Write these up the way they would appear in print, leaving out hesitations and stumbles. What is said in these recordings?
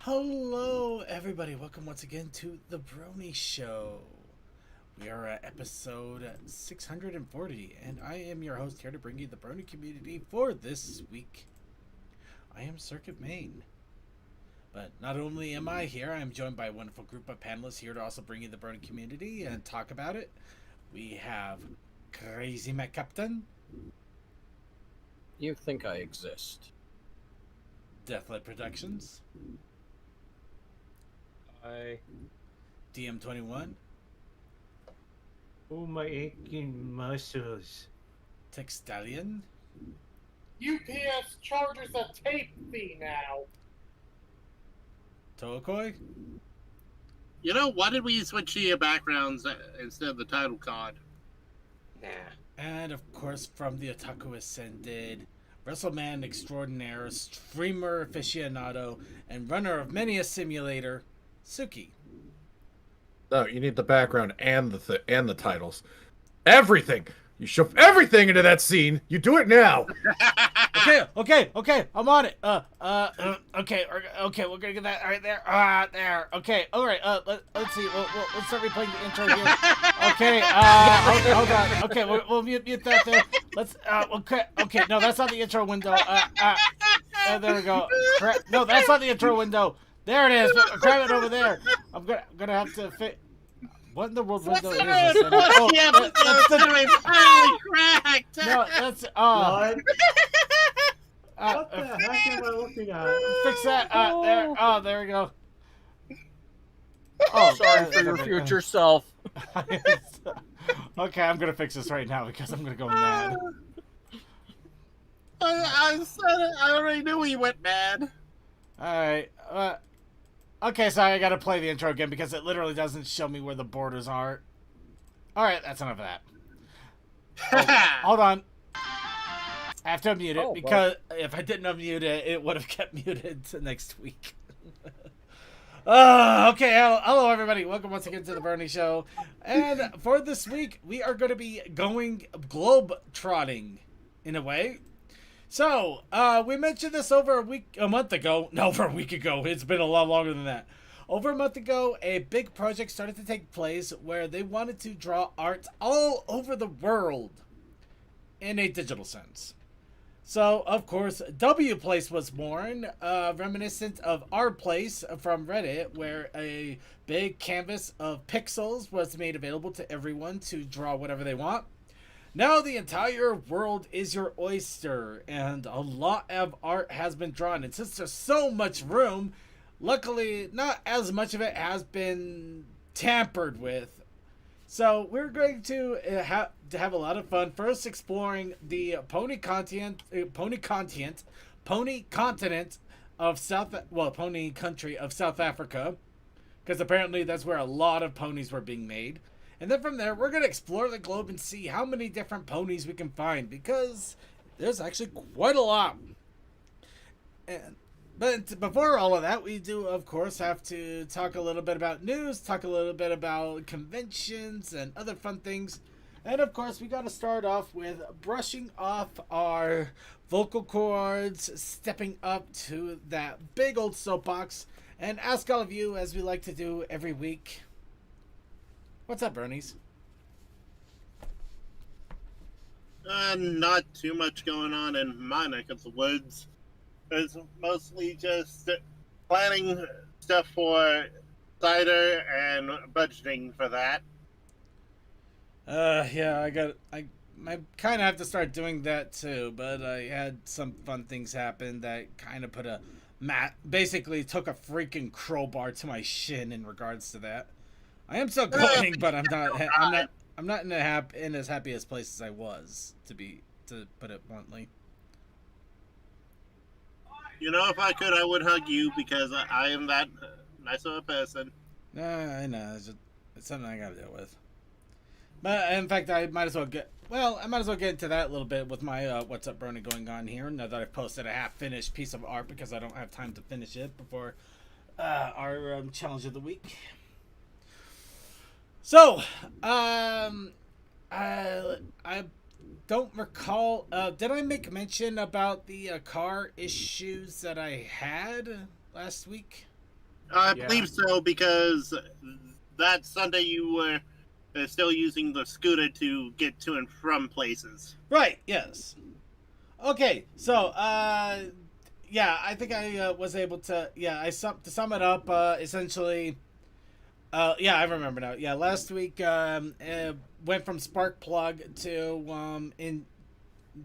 Hello, everybody. Welcome once again to the Brony Show. We are at episode 640, and I am your host here to bring you the Brony community for this week. I am Circuit Main. But not only am I here, I am joined by a wonderful group of panelists here to also bring you the Brony community and talk about it. We have Crazy Mac Captain. You think I exist? Deathlight Productions. DM21. Oh, my aching muscles. Textalion. UPS charges a tape fee now. Toakoi. You know, why did we switch to your backgrounds instead of the title card? Nah. And of course, from the Otaku Ascended, WrestleMan extraordinaire, streamer aficionado, and runner of many a simulator, Suki. No, you need the background and the titles. Everything! You shove everything into that scene. You do it now. Okay. I'm on it. Okay. We're gonna get that right there. There. Okay. All right. Let's see. Let's start replaying the intro here. Okay. Hold on. Okay. We'll mute that there. Let's. Okay. No, that's not the intro window. There we go. No, that's not the intro window. There it is. Grab it over there. I'm gonna have to fit. What in the world window is this? Oh, yeah, that's the holy cracked. No, that's What? What the heck am I looking at? Fix that. There. Oh, there we go. Oh, sorry for your future self. Okay, I'm gonna fix this right now because I'm gonna go mad. I said it. I already knew he went mad. All right. Okay, sorry, I gotta play the intro again because it literally doesn't show me where the borders are. All right, that's enough of that. Hold on. I have to unmute it because if I didn't unmute it, it would have kept muted to next week. Okay, hello everybody. Welcome once again to the Brony Show. And for this week, we are going to be going globe trotting in a way. So, we mentioned this over a month ago. No, over a week ago. It's been a lot longer than that. Over a month ago, a big project started to take place where they wanted to draw art all over the world in a digital sense. So, of course, W Place was born, reminiscent of Our Place from Reddit, where a big canvas of pixels was made available to everyone to draw whatever they want. Now the entire world is your oyster, and a lot of art has been drawn. And since there's so much room, luckily not as much of it has been tampered with. So we're going to have a lot of fun. First, exploring the pony continent of pony country of South Africa, because apparently that's where a lot of ponies were being made. And then from there, we're going to explore the globe and see how many different ponies we can find, because there's actually quite a lot. But before all of that, we do, of course, have to talk a little bit about news, talk a little bit about conventions and other fun things. And, of course, we got to start off with brushing off our vocal cords, stepping up to that big old soapbox, and ask all of you, as we like to do every week, what's up, Bronies? Not too much going on in my neck of the woods. It's mostly just planning stuff for cider and budgeting for that. Yeah, I kind of have to start doing that too, but I had some fun things happen that kind of put basically took a freaking crowbar to my shin in regards to that. I am still going, but I'm not in as happy a place as I was, to put it bluntly. You know, if I could, I would hug you because I am that nice of a person. I know. It's something I gotta deal with. But, in fact, I might as well get into that a little bit with my What's Up Brony going on here, now that I've posted a half-finished piece of art because I don't have time to finish it before our challenge of the week. So, I don't recall. Did I make mention about the car issues that I had last week? I Yeah. believe so because that Sunday you were still using the scooter to get to and from places. Right. Yes. Okay. So, yeah, I think I was able to. Yeah, to sum it up. Essentially, yeah, I remember now. Yeah, last week went from spark plug to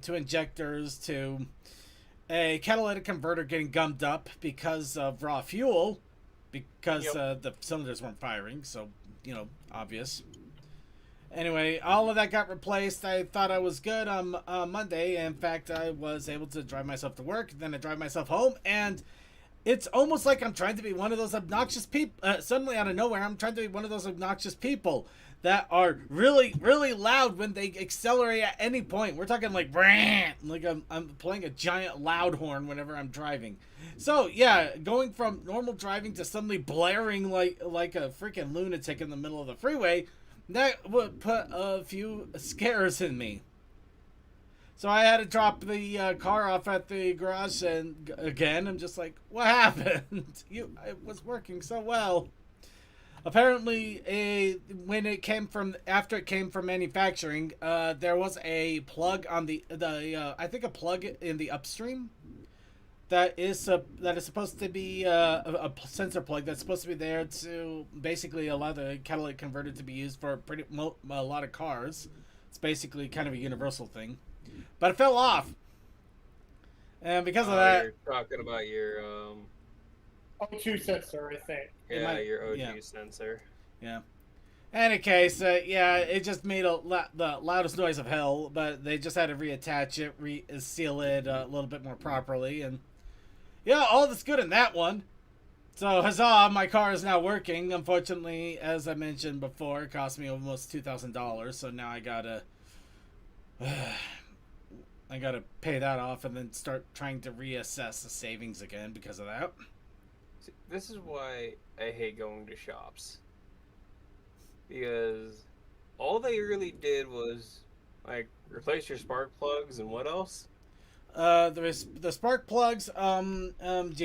injectors to a catalytic converter getting gummed up because of raw fuel, because the cylinders weren't firing. So, obvious. Anyway, all of that got replaced. I thought I was good on Monday. In fact, I was able to drive myself to work. Then I drive myself home, and it's almost like I'm trying to be one of those obnoxious people. Suddenly, out of nowhere, I'm trying to be one of those obnoxious people that are really, really loud when they accelerate at any point. We're talking like, like I'm playing a giant loud horn whenever I'm driving. So yeah, going from normal driving to suddenly blaring like a freaking lunatic in the middle of the freeway. That would put a few scares in me. So I had to drop the car off at the garage, and again, I'm just like, what happened? It was working so well. Apparently, after it came from manufacturing, there was a plug on I think a plug in the upstream that is supposed to be a sensor plug that's supposed to be there to basically allow the catalytic converter to be used for a lot of cars. It's basically kind of a universal thing, but it fell off, and because of that, You're talking about your O2 sensor, I think. your OG yeah. sensor. Yeah. Any case, yeah, it just made the loudest noise of hell, but they just had to reattach it, seal it a little bit more properly, and yeah, all that's good in that one. So, huzzah, my car is now working. Unfortunately, as I mentioned before, it cost me almost $2,000, so now I gotta pay that off and then start trying to reassess the savings again because of that. See, this is why I hate going to shops. Because all they really did was, like, replace your spark plugs and what else? The spark plugs, the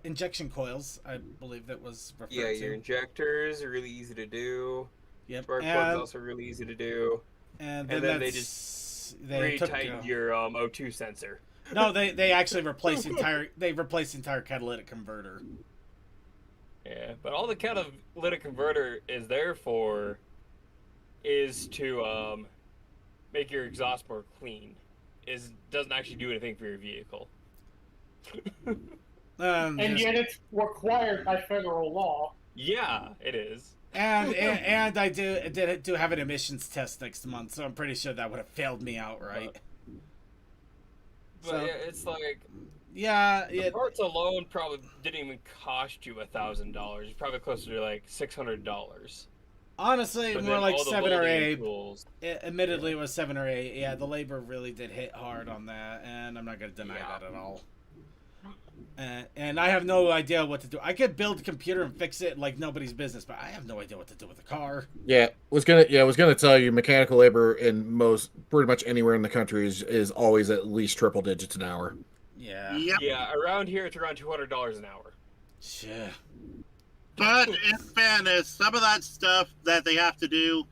injection coils, I believe that was referred to. Yeah, your injectors are really easy to do. Yep. Spark plugs also really easy to do. And then they retightened your O2 sensor. No, they actually replaced the entire catalytic converter. Yeah, but all the catalytic converter is there for is to make your exhaust more clean. Doesn't actually do anything for your vehicle. And yet it's required by federal law. Yeah, it is. And I do have an emissions test next month, so I'm pretty sure that would have failed me outright. But So- yeah, it's like Yeah, parts alone probably didn't even cost you $1,000. It's probably closer to like $600. honestly, But more then like all the 7 or welding 8. tools. Admittedly, it was 7 or 8. Yeah, the labor really did hit hard on that, and I'm not going to deny Yeah. that at all. And I have no idea what to do. I could build a computer and fix it like nobody's business, but I have no idea what to do with the car. I was gonna tell you, mechanical labor in pretty much anywhere in the country is always at least triple digits an hour. Yeah. Yep. Yeah, around here it's around $200 an hour. Sure. But in fairness, some of that stuff that they have to do,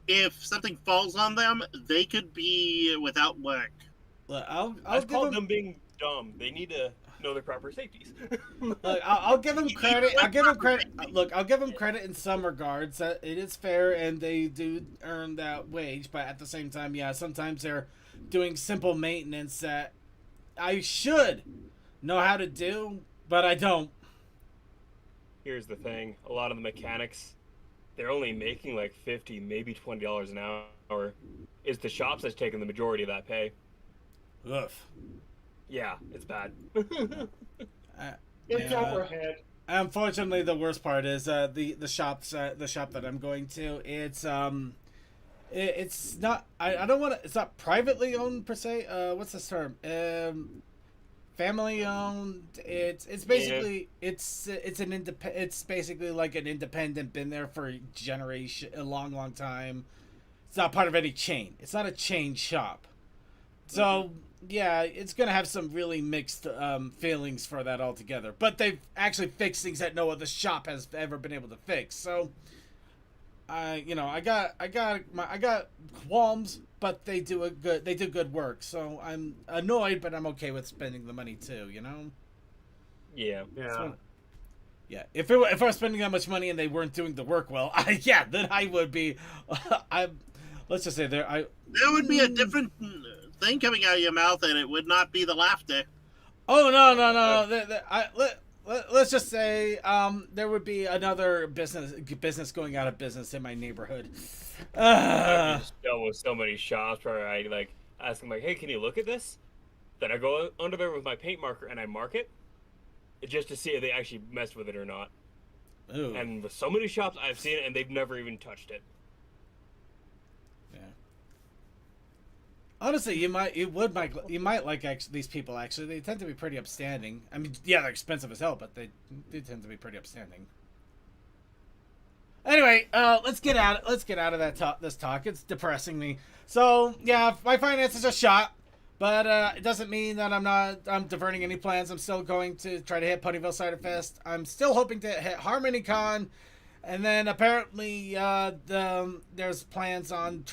if something falls on them, they could be without work. Look, I'll That's give called them. them being dumb. They need to know their proper safeties. Look, I'll give them credit. I'll give them credit. Look, I'll give them credit in some regards. That it is fair, and they do earn that wage. But at the same time, yeah, sometimes they're doing simple maintenance that I should know how to do, but I don't. Here's the thing: a lot of the mechanics, they're only making like $50, maybe $20 an hour. It's the shops that's taking the majority of that pay. Oof. Yeah, it's bad. It's Yeah. overhead. Unfortunately, the worst part is the shop that I'm going to. It's not. I don't want to. It's not privately owned per se. What's this term? Family owned. It's basically it's an It's basically like an independent. Been there for a long time. It's not part of any chain. It's not a chain shop. So yeah, it's gonna have some really mixed feelings for that altogether. But they've actually fixed things that no other shop has ever been able to fix. So, I got qualms, but they do good work. So I'm annoyed, but I'm okay with spending the money too. You know. Yeah. Yeah. Yeah, if I was spending that much money and they weren't doing the work well, then I would be. Let's just say there. There would be a different thing coming out of your mouth, and it would not be the laughter. Oh no! Let's just say there would be another business going out of business in my neighborhood. I've just dealt with so many shops where I like ask them like, "Hey, can you look at this?" Then I go under there with my paint marker and I mark it, just to see if they actually messed with it or not. Ooh. And with so many shops I've seen it and they've never even touched it. Yeah. Honestly, you might like these people. Actually, they tend to be pretty upstanding. I mean, yeah, they're expensive as hell, but they tend to be pretty upstanding. Anyway, let's get out of this talk. It's depressing me. So yeah, my finances are shot, but it doesn't mean that I'm diverting any plans. I'm still going to try to hit Ponyville Cider Fest. I'm still hoping to hit Harmony Con. And then apparently there's plans on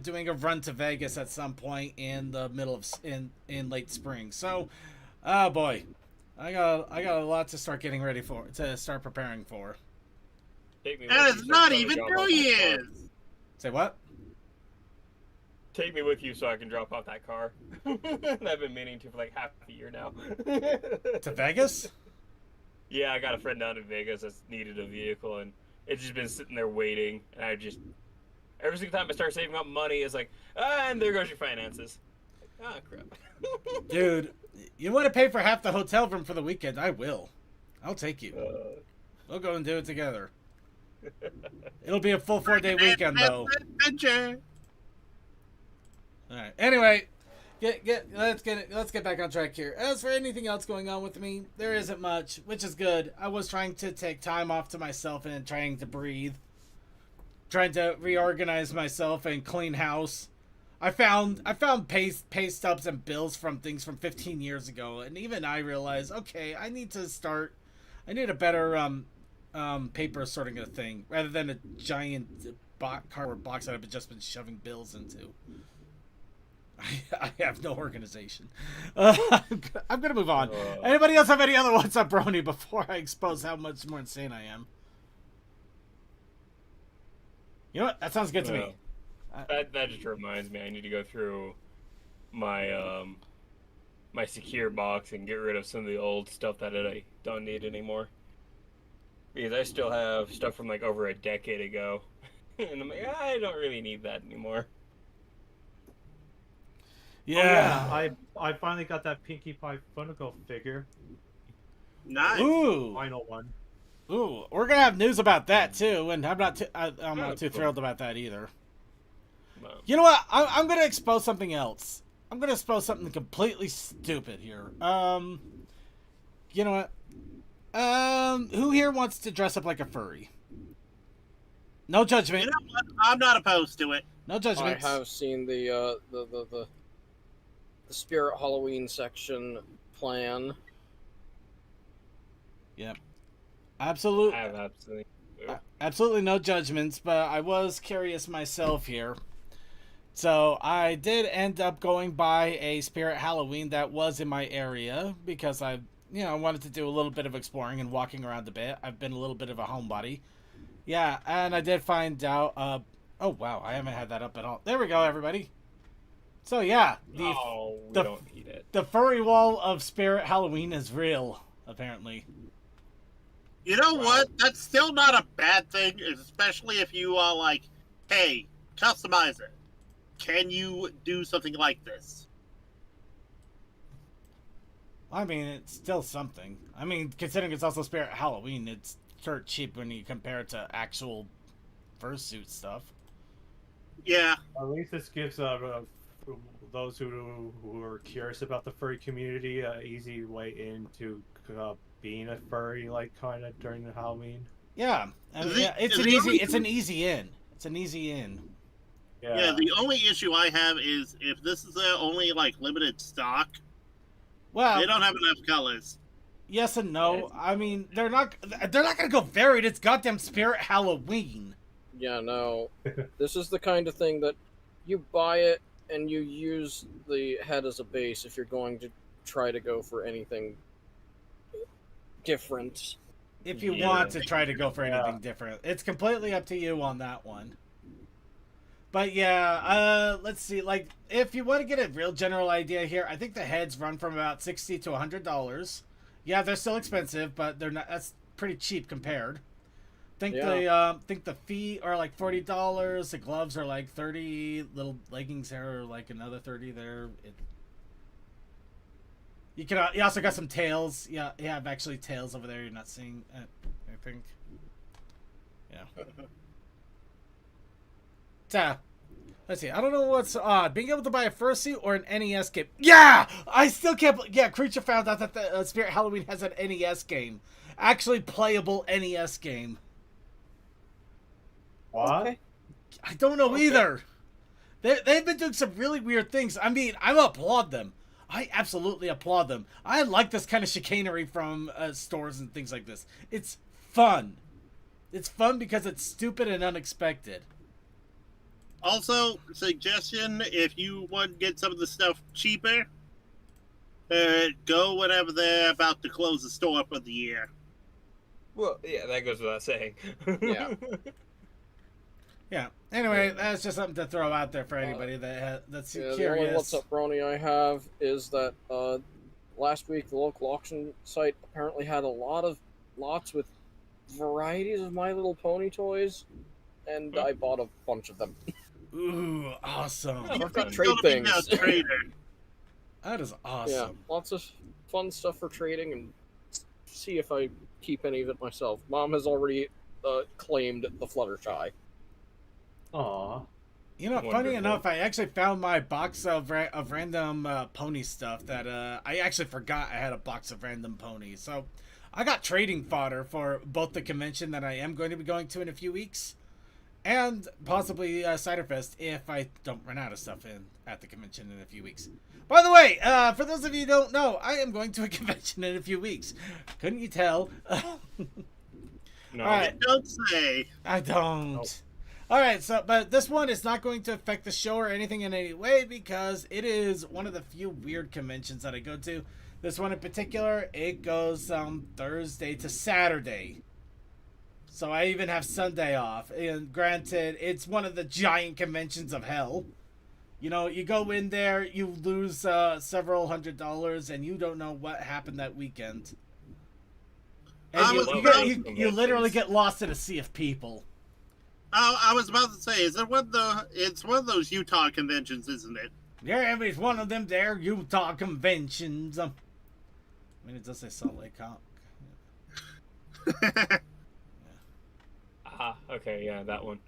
doing a run to Vegas at some point in the middle of in late spring. So, oh boy, I got a lot to start getting ready for, to start preparing for. Take me And with it's you so I not can even drop 2 off that years. car. Say what? Take me with you so I can drop off that car. I've been meaning to for like half a year now. To Vegas? Yeah, I got a friend down in Vegas that's needed a vehicle, and it's just been sitting there waiting. And I just, every single time I start saving up money, it's like, and there goes your finances. Ah, crap. Dude, you want to pay for half the hotel room for the weekend? I will. I'll take you. We'll go and do it together. It'll be a full 4-day weekend, though. Adventure. All right. Anyway, let's get back on track here. As for anything else going on with me, there isn't much, which is good. I was trying to take time off to myself and trying to breathe, trying to reorganize myself and clean house. I found pay stubs and bills from things from 15 years ago, and even I realized, okay, I need a better paper sorting a thing rather than a giant cardboard box that I've just been shoving bills into. I have no organization. I'm gonna move on. Anybody else have any other What's Up Brony before I expose how much more insane I am? You know what? That sounds good to me. That just reminds me, I need to go through my my secure box and get rid of some of the old stuff that I don't need anymore. Because I still have stuff from like over a decade ago, and I'm like, I don't really need that anymore. Yeah. Oh, yeah, I finally got that Pinkie Pie Funko figure. Nice. Ooh. Final one. Ooh. We're gonna have news about that too, and I'm not too thrilled about that either. No. You know what? I'm gonna expose something else. I'm gonna expose something completely stupid here. You know what? Who here wants to dress up like a furry? No judgment. You know what? I'm not opposed to it. No judgment. I have seen the Spirit Halloween section plan. Yep. Absolutely. I have Absolutely no judgments, but I was curious myself here. So I did end up going by a Spirit Halloween that was in my area because I wanted to do a little bit of exploring and walking around a bit. I've been a little bit of a homebody. Yeah, and I did find out. Oh wow, I haven't had that up at all. There we go, everybody. So yeah, we don't need it. The furry wall of Spirit Halloween is real, apparently. You know what? That's still not a bad thing, especially if you are like, hey, customize it. Can you do something like this? I mean, it's still something. I mean, considering it's also Spirit Halloween, it's dirt cheap when you compare it to actual fursuit stuff. Yeah. At least this gives those who are curious about the furry community an easy way into being a furry, like kind of during the Halloween. Yeah, I mean, it's an easy in. It's an easy in. Yeah, the only issue I have is if this is their only like limited stock, Well, they don't have enough colors. yes and no. I mean, they're not gonna go varied. It's goddamn Spirit Halloween. Yeah, no. This is the kind of thing that you buy it and you use the head as a base if you're going to try to go for anything different. If you Yeah. want to try to go for anything different, it's completely up to you on that one. But yeah, let's see. Like, if you want to get a real general idea here, I think the heads run from about $60 to $100. Yeah, they're still expensive, but they're not. That's pretty cheap compared. Think the feet are like $40. The gloves are like 30. Little leggings there are like another 30 there. You also got some tails. Yeah, you have actually tails over there. You're not seeing it, I think. Yeah. Let's see. I don't know what's odd. Being able to buy a fursuit or an NES game. Yeah! I still can't... Yeah, Creature found out that the Spirit Halloween has an NES game. Actually playable NES game. What? Okay. I don't know either. They've been doing some really weird things. I mean, I applaud them. I absolutely applaud them. I like this kind of chicanery from stores and things like this. It's fun. It's fun because it's stupid and unexpected. Also, suggestion: if you want to get some of the stuff cheaper, go whenever they're about to close the store for the year. Well, yeah, that goes without saying. Yeah. Yeah. Anyway, that's just something to throw out there for anybody that's Yeah, the only curious. what's up, Brony, I have is that last week the local auction site apparently had lots with varieties of My Little Pony toys, and I bought a bunch of them. Ooh, awesome. Oh, You've fun. Trade got to be things. now trader. That is awesome. Yeah, lots of fun stuff for trading, and see if I keep any of it myself. Mom has already claimed the Fluttershy. Aw. You know, funny Wonderful. enough, I actually found my box of random pony stuff that I actually forgot I had a box of random ponies. So I got trading fodder for both the convention that I am going to be going to in a few weeks and possibly Ciderfest if I don't run out of stuff at the convention in a few weeks. By the way, for those of you who don't know, I am going to a convention in a few weeks. Couldn't you tell? No. All right. Don't say. I don't. Nope. All right, so but this one is not going to affect the show or anything in any way because it is one of the few weird conventions that I go to. This one in particular, it goes Thursday to Saturday. So I even have Sunday off. And granted, it's one of the giant conventions of hell. You know, you go in there, you lose several $100s, and you don't know what happened that weekend. And you literally get lost in a sea of people. I was about to say, is it it's one of those Utah conventions, isn't it? Yeah, it's one of them there Utah conventions. I mean, it does say Salt Lake Cock. Ah, okay, yeah, that one.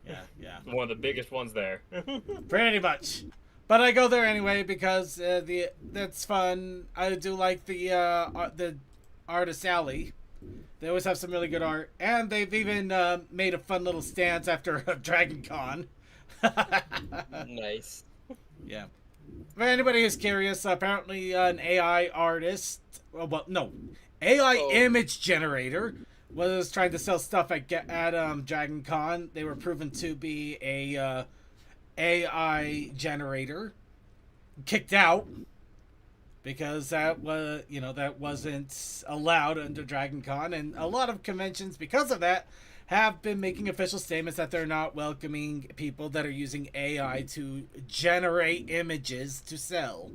Yeah. One of the biggest ones there. Pretty much. But I go there anyway because that's fun. I do like the Artist Alley. They always have some really good art, and they've even made a fun little stance after Dragon Con. Nice. Yeah. For anybody who's curious, apparently an AI artist, AI image generator was trying to sell stuff at Dragon Con. They were proven to be a AI generator. Kicked out. Because that wasn't allowed under Dragon Con, and a lot of conventions, because of that, have been making official statements that they're not welcoming people that are using AI to generate images to sell.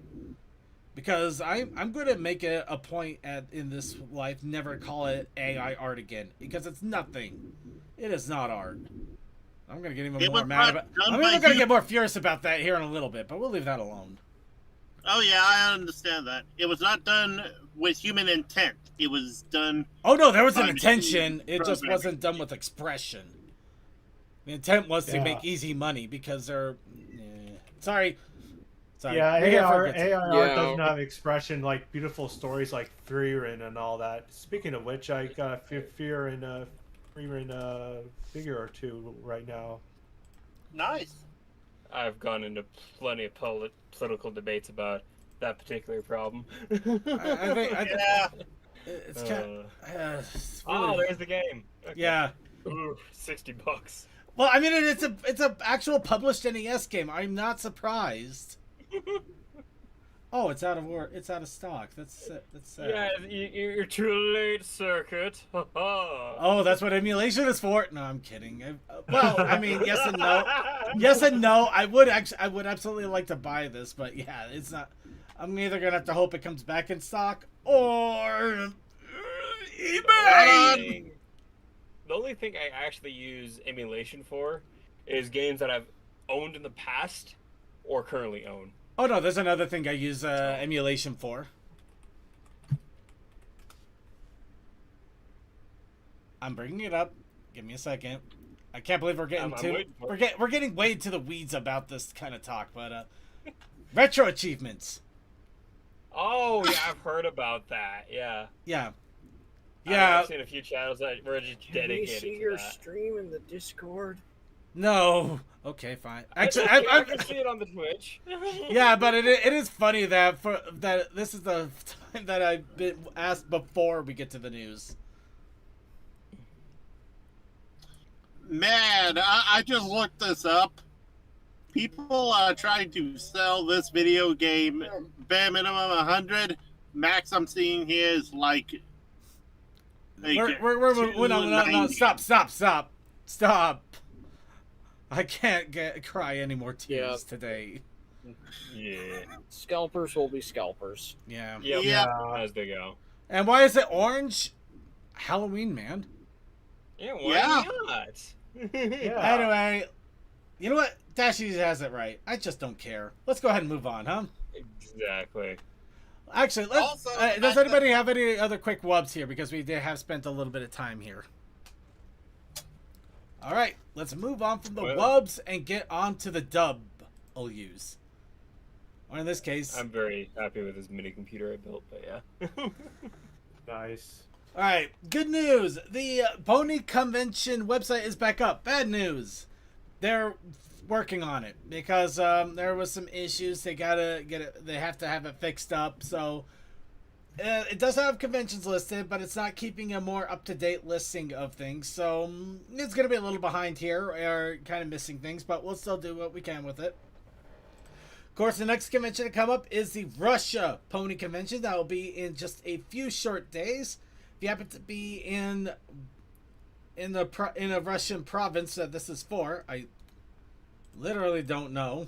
Because I'm going to make a point in this life, never call it AI art again, because it's nothing. It is not art. I'm going to get even more mad about. I'm even going to get more furious about that here in a little bit, but we'll leave that alone. Oh yeah, I understand that. It was not done with human intent. It was done. Oh no, there was an intention. It just wasn't done with expression. The intent was to make easy money because they're. Sorry. Yeah, We're here for AR a good time. art doesn't have expression like beautiful stories like Freerin and all that. Speaking of which, I got a Freerin figure or two right now. Nice. I've gone into plenty of political debates about that particular problem. I think Yeah. it's kind of, Oh, there's the game. Okay. yeah. Ooh, $60. Well, I mean, it's a actual published NES game. I'm not surprised. Oh, it's out of stock. That's sad. Yeah, you're too late, Circuit. Oh, that's what emulation is for. No, I'm kidding. Well, I mean, yes and no. Yes and no. I would absolutely like to buy this, but yeah, it's not. I'm either gonna have to hope it comes back in stock or eBay. The only thing I actually use emulation for is games that I've owned in the past or currently own. Oh no, there's another thing I use emulation for. I'm bringing it up. Give me a second. I can't believe we're getting we're getting way into the weeds about this kind of talk, but retro achievements. Oh yeah, I've heard about that. Yeah. Yeah. I've seen a few channels that were just Can we dedicated see to your that. stream in the Discord? No. Okay, fine. Actually, I can see it on the Twitch. yeah, but it is funny that this is the time that I've been asked before we get to the news. Man, I just looked this up. People are trying to sell this video game bare minimum 100. Max I'm seeing here is like No, stop. I can't cry any more tears today. Yeah. Scalpers will be scalpers. Yeah. Yep. Yeah. As they go. And why is it orange? Halloween, man. Yeah, why not? Anyway, you know what? Dashy has it right. I just don't care. Let's go ahead and move on, huh? Exactly. Actually, Also, does anybody have any other quick wubs here? Because we did have spent a little bit of time here. All right, let's move on from the wubs and get on to the dub I'll use. Or in this case... I'm very happy with this mini computer I built, but yeah. Nice. All right, good news. The Brony convention website is back up. Bad news. They're working on it because there was some issues. They gotta get it. They have to have it fixed up. So it does have conventions listed, but it's not keeping a more up-to-date listing of things. So it's gonna be a little behind here, or kind of missing things, but we'll still do what we can with it. Of course, the next convention to come up is the Russia Pony Convention. That will be in just a few short days. If you happen to be in a Russian province that this is for, I literally don't know.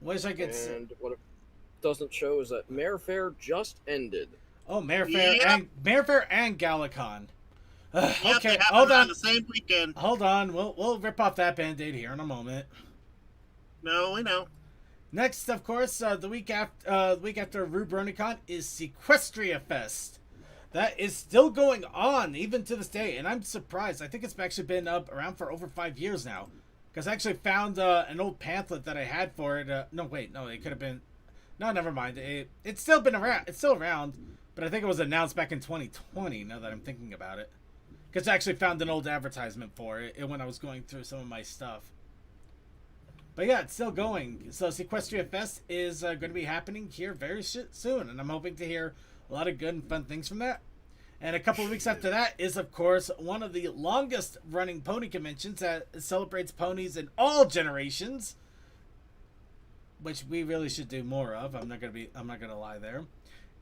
Wish I could. And what it doesn't show is that Mare Fair just ended. Oh, Mare Fair and Galacon. Okay, they hold on. the same weekend. Hold on. We'll rip off that band-aid here in a moment. No, we know. Next, of course, the week after RuBronyCon is Sequestria Fest. That is still going on even to this day, and I'm surprised. I think it's actually been up around for over 5 years now, because I actually found an old pamphlet that I had for it. No, wait, no, it could have been. No, never mind. It's still been around. It's still around, but I think it was announced back in 2020. Now that I'm thinking about it, because I actually found an old advertisement for it when I was going through some of my stuff. But yeah, it's still going. So Sequestria Fest is going to be happening here very soon, and I'm hoping to hear a lot of good and fun things from that. And a couple of weeks after that is, of course, one of the longest running pony conventions that celebrates ponies in all generations, which we really should do more of. I'm not gonna lie there.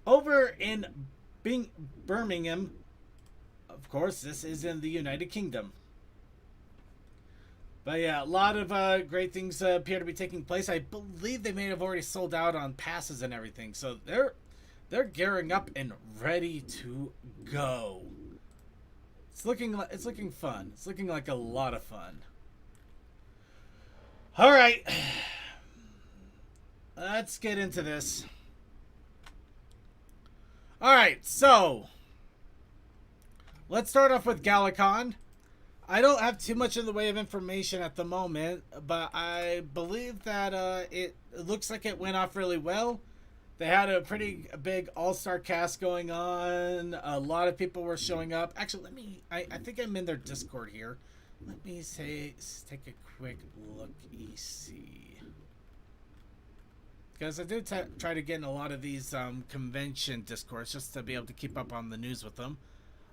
Over in Birmingham, of course, this is in the United Kingdom. But yeah, a lot of great things appear to be taking place. I believe they may have already sold out on passes and everything, so they're gearing up and ready to go. It's looking fun. It's looking like a lot of fun. All right, let's get into this. All right, so let's start off with Galacon. I don't have too much in the way of information at the moment, but I believe that it looks like it went off really well. They had a pretty big all-star cast going on. A lot of people were showing up. Actually, I think I'm in their Discord here. Let me take a quick look. See, because I do try to get in a lot of these convention discourse just to be able to keep up on the news with them.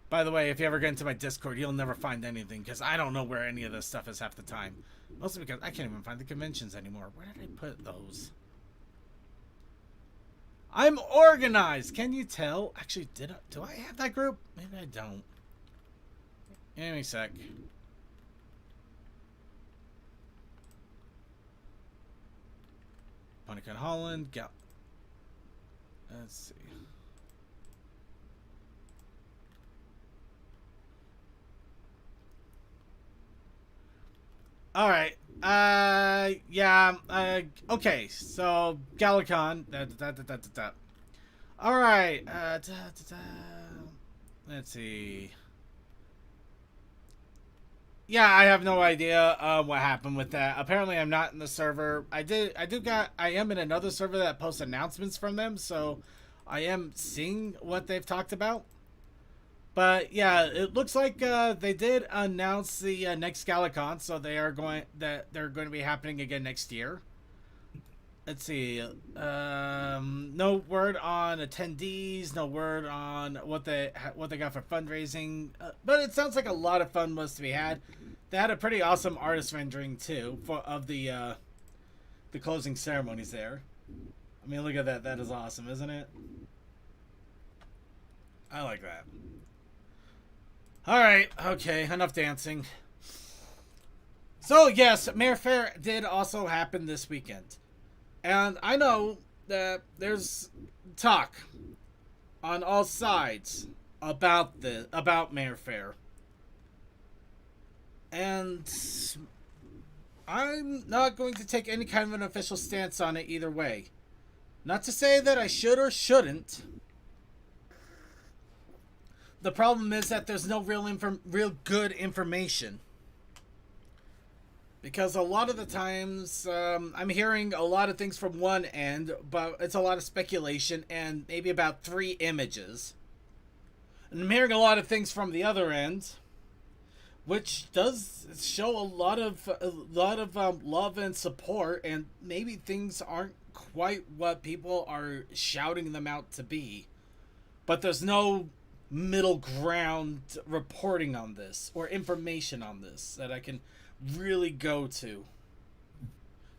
By the way, if you ever get into my Discord, you'll never find anything because I don't know where any of this stuff is half the time. Mostly because I can't even find the conventions anymore. Where did I put those? I'm organized. Can you tell? Actually, do I have that group? Maybe I don't. Give me a sec. Monica Holland. Let's see. All right. Yeah. Okay. So Galacon. All right. Let's see. Yeah, I have no idea what happened with that. Apparently, I'm not in the server. I am in another server that posts announcements from them, so I am seeing what they've talked about. But yeah, it looks like they did announce the next Galacon, so they're going to be happening again next year. Let's see. No word on attendees. No word on what they got for fundraising. But it sounds like a lot of fun was to be had. They had a pretty awesome artist rendering too of the closing ceremonies there. I mean, look at that. That is awesome, isn't it? I like that. All right. Okay. Enough dancing. So yes, Mayor Fair did also happen this weekend. And I know that there's talk on all sides about Mayor Fair. And I'm not going to take any kind of an official stance on it either way. Not to say that I should or shouldn't. The problem is that there's no real good information. Because a lot of the times, I'm hearing a lot of things from one end, but it's a lot of speculation and maybe about 3 images. And I'm hearing a lot of things from the other end, which does show a lot of love and support, and maybe things aren't quite what people are shouting them out to be. But there's no middle ground reporting on this or information on this that I can really go to.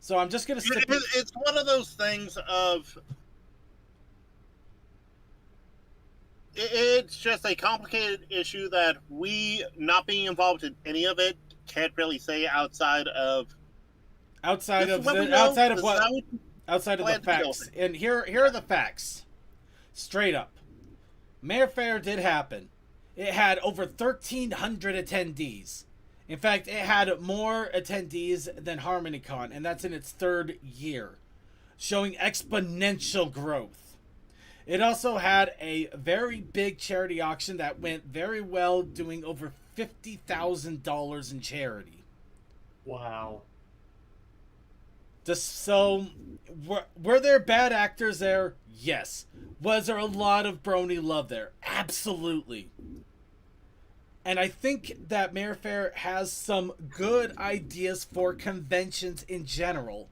So I'm just gonna stick it's one of those things of it's just a complicated issue that we, not being involved in any of it, can't really say outside of the facts. And here are the facts. Straight up. Mayor Fair did happen. It had over 1,300 attendees. In fact, it had more attendees than HarmonyCon, and that's in its 3rd year, showing exponential growth. It also had a very big charity auction that went very well, doing over $50,000 in charity. Wow. So, were there bad actors there? Yes. Was there a lot of Brony love there? Absolutely. And I think that Mayor Fair has some good ideas for conventions in general.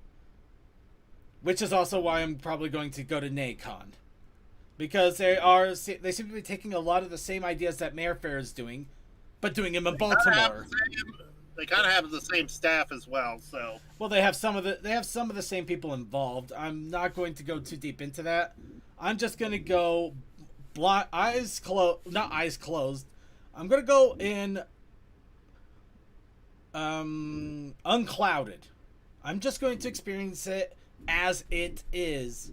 Which is also why I'm probably going to go to NACON. Because they seem to be taking a lot of the same ideas that Mayor Fair is doing, but doing them in Baltimore. They kind of have the same staff as well, so. Well, they have some of the same people involved. I'm not going to go too deep into that. I'm just going to go not eyes closed. I'm going to go in unclouded. I'm just going to experience it as it is,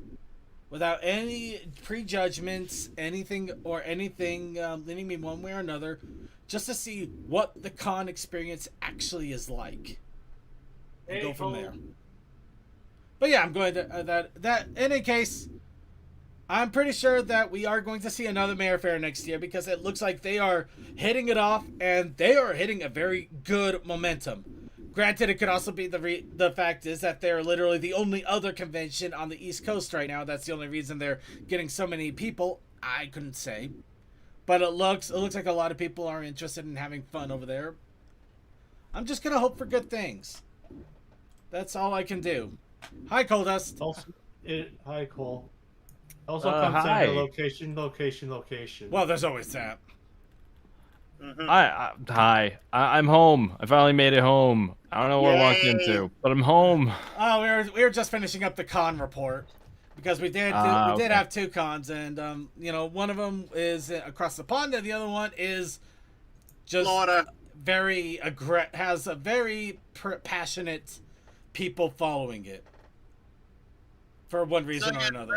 without any prejudgments, anything leaning me one way or another, just to see what the con experience actually is like, and go from there. But yeah, I'm going to that. In any case, I'm pretty sure that we are going to see another Mayor Fair next year, because it looks like they are hitting it off, and they are hitting a very good momentum. Granted, it could also be the fact is that they're literally the only other convention on the East Coast right now. That's the only reason they're getting so many people. I couldn't say. But it looks like a lot of people are interested in having fun over there. I'm just gonna hope for good things. That's all I can do. Hi, Coldust. Also, hi, Cole. Also Uh, comes hi. under location. Well, there's always that. Mhm. Hi. I'm home. I finally made it home. I don't know what I walked Yay. into, but I'm home. Oh, we were just finishing up the con report because we did Okay. have 2 cons, and you know, one of them is across the pond, and the other one is just Florida. has a very passionate people following it for one reason or another.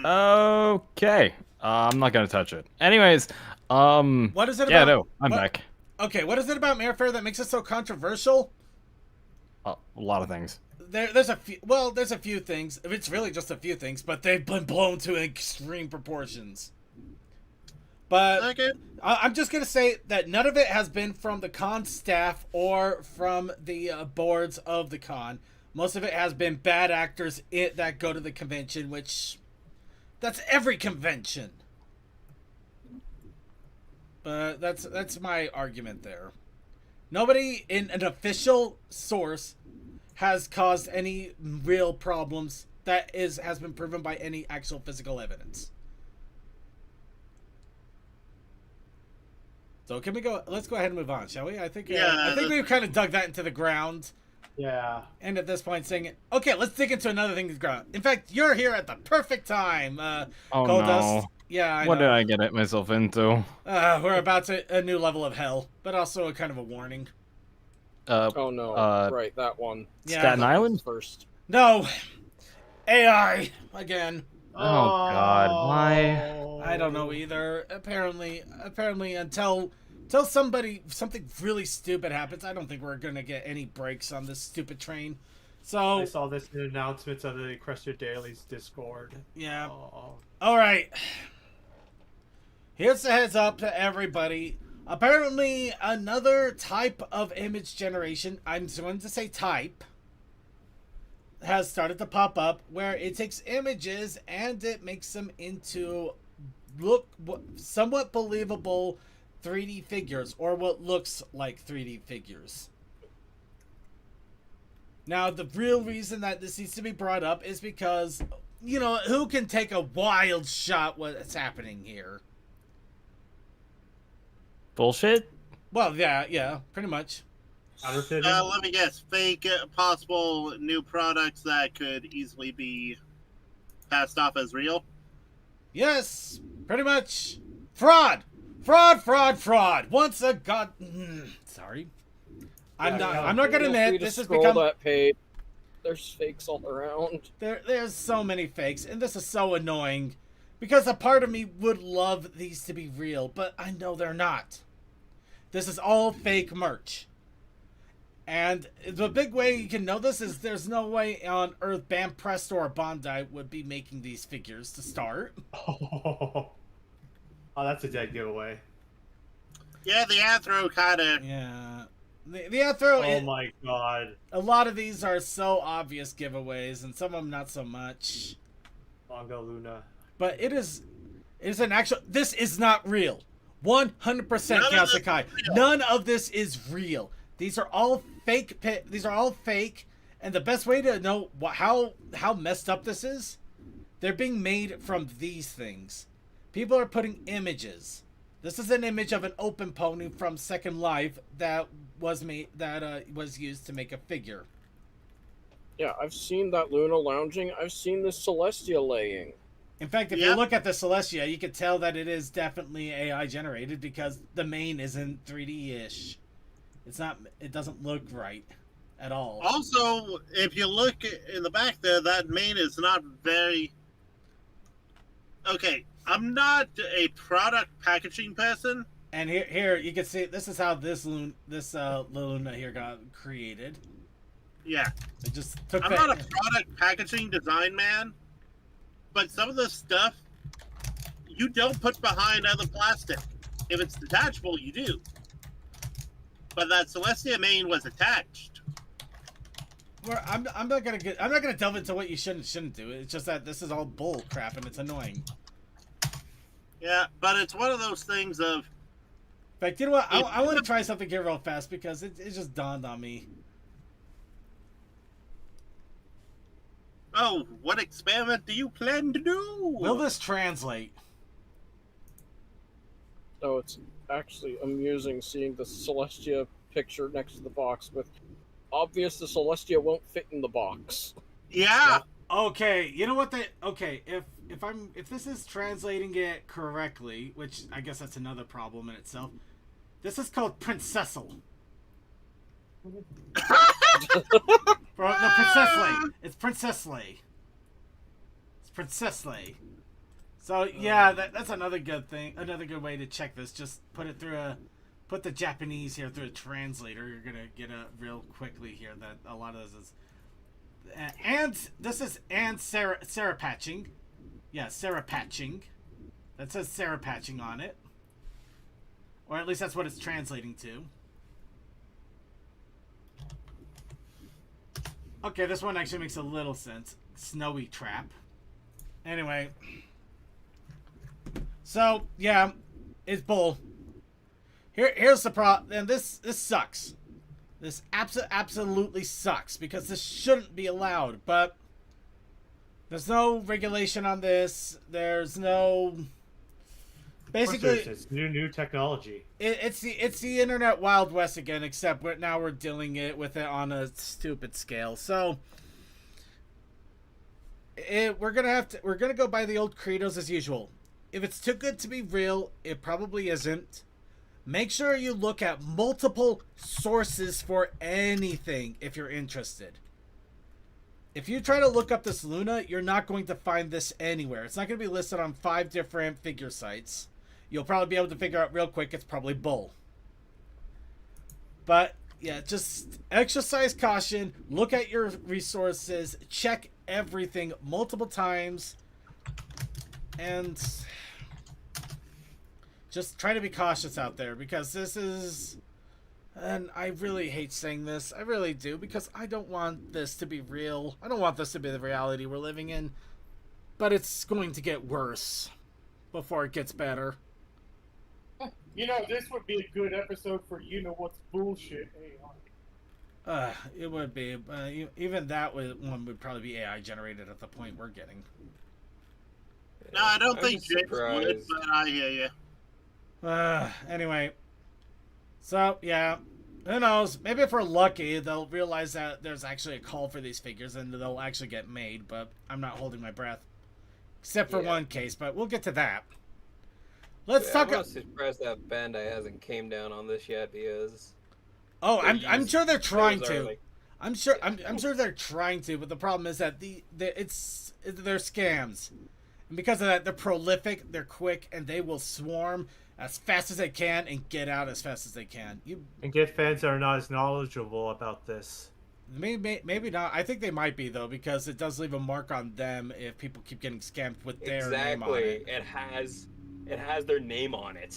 Okay. I'm not gonna touch it. Anyways, What is it yeah, about? no, I'm what- back. Okay, what is it about Mayor Fair that makes it so controversial? A lot of things. There's a few things. It's really just a few things, but they've been blown to extreme proportions. But Okay. I'm just gonna say that none of it has been from the con staff or from the boards of the con. Most of it has been bad actors that go to the convention, which that's every convention. But that's my argument there. Nobody in an official source has caused any real problems that has been proven by any actual physical evidence. So can we go? Let's go ahead and move on, shall we? I think we've kind of dug that into the ground. Yeah. And at this point, saying, okay, let's dig into another thing. In fact, you're here at the perfect time. Oh Goldust. no. Yeah, I What know. did I get myself into? We're about to a new level of hell, but also a kind of a warning. Oh no, right, that one. Yeah. Staten Island? First. No, AI again. Oh, God, why? I don't know either. Apparently, until something really stupid happens, I don't think we're gonna get any breaks on this stupid train. So I saw this in announcements of the Crester Daily's Discord. yeah. Oh. All right. Here's a heads up to everybody. Apparently, another type of image generation, I'm going to say type, has started to pop up where it takes images and it makes them into somewhat believable 3D figures, or what looks like 3D figures. Now, the real reason that this needs to be brought up is because, you know, who can take a wild shot what's happening here? Bullshit? Well, yeah, pretty much. Counterfeiting? Let me guess. Fake possible new products that could easily be passed off as real. Yes, pretty much. Fraud! Once a god. Sorry. I'm not gonna Feel free admit to this has scroll become. that page. There's fakes all around. There's so many fakes, and this is so annoying, because a part of me would love these to be real, but I know they're not. This is all fake merch. And the big way you can know this is there's no way on Earth Bam Presto or Bondi would be making these figures to start. Oh, that's a dead giveaway. Yeah, the Anthro kind of. Yeah. The Anthro, Oh my god. a lot of these are so obvious giveaways, and some of them not so much. Mongo Luna. But it's an actual. This is not real. 100% None of this is Kalsakai. real. None of this is real. These are all fake. These are all fake. And the best way to know how messed up this is, they're being made from these things. People are putting images. This is an image of an open pony from Second Life that was was used to make a figure. Yeah, I've seen that Luna lounging. I've seen the Celestia laying. In fact, if you Yeah. look at the Celestia, you can tell that it is definitely AI generated because the mane isn't 3D-ish. It's not. It doesn't look right at all. Also, if you look in the back there, that mane is not very. Okay, I'm not a product packaging person. And here you can see this is how this Luna here got created. Yeah, It just took I'm that. not a product packaging design man, but some of this stuff you don't put behind other plastic. If it's detachable, you do. But that Celestia mane was attached. I'm not gonna delve into what you shouldn't do. It's just that this is all bull crap and it's annoying. Yeah, but it's one of those things of fact, you know what? I want to try something here real fast because it just dawned on me. Oh, what experiment do you plan to do? Will this translate? Oh, it's actually amusing seeing the Celestia picture next to the box with obvious the Celestia won't fit in the box. Yeah. Okay, you know what okay, if this is translating it correctly, which I guess that's another problem in itself. This is called Princessel. Bro, no, Princessley. It's Princessley. It's Princessley. So yeah, that's another good thing. Another good way to check this. Just put the Japanese here through a translator. You're gonna get a real quickly here that a lot of this is. And this is Sarah patching. Yeah, Sarah patching. That says Sarah patching on it. Or at least that's what it's translating to. Okay, this one actually makes a little sense. Snowy trap. Anyway. So, yeah, it's bull. Here's the problem. And this sucks. This absolutely sucks because this shouldn't be allowed, but there's no regulation on this. There's no basically it's new technology. It's the internet Wild West again, except now we're dealing with it on a stupid scale. So we're gonna go by the old credos as usual. If it's too good to be real, it probably isn't. Make sure you look at multiple sources for anything if you're interested. If you try to look up this Luna, you're not going to find this anywhere. It's not going to be listed on 5 different figure sites. You'll probably be able to figure out real quick it's probably bull. But, yeah, just exercise caution. Look at your resources. Check everything multiple times. And just try to be cautious out there because this is, and I really hate saying this, I really do, because I don't want this to be real. I don't want this to be the reality we're living in, but it's going to get worse before it gets better. You know, this would be a good episode for You Know What's Bullshit AI. It would be, even that one would probably be AI generated at the point we're getting. No, I don't I'm think just James would, surprised. but I hear you. Anyway. So, yeah. Who knows? Maybe if we're lucky, they'll realize that there's actually a call for these figures and they'll actually get made, but I'm not holding my breath. Except for one case, but we'll get to that. Let's talk. I'm surprised that Bandai hasn't came down on this yet because. Oh, I'm sure they're trying to. Like, I'm sure they're trying to, but the problem is that they're scams. And because of that, they're prolific, they're quick, and they will swarm as fast as they can and get out as fast as they can. And get fans that are not as knowledgeable about this. Maybe not. I think they might be though, because it does leave a mark on them if people keep getting scammed with their name on it. It has their name on it,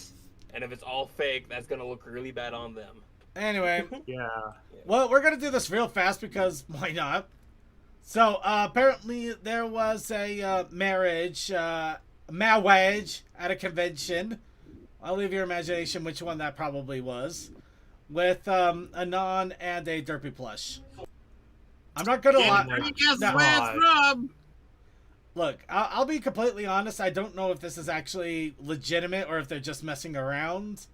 and if it's all fake, that's gonna look really bad on them. Anyway, Yeah. well, we're gonna do this real fast because why not? So apparently there was a marriage at a convention. I'll leave your imagination which one that probably was, with a non and a derpy plush. I'm not gonna lie. Guess No. where it's from? Look, I'll be completely honest. I don't know if this is actually legitimate or if they're just messing around.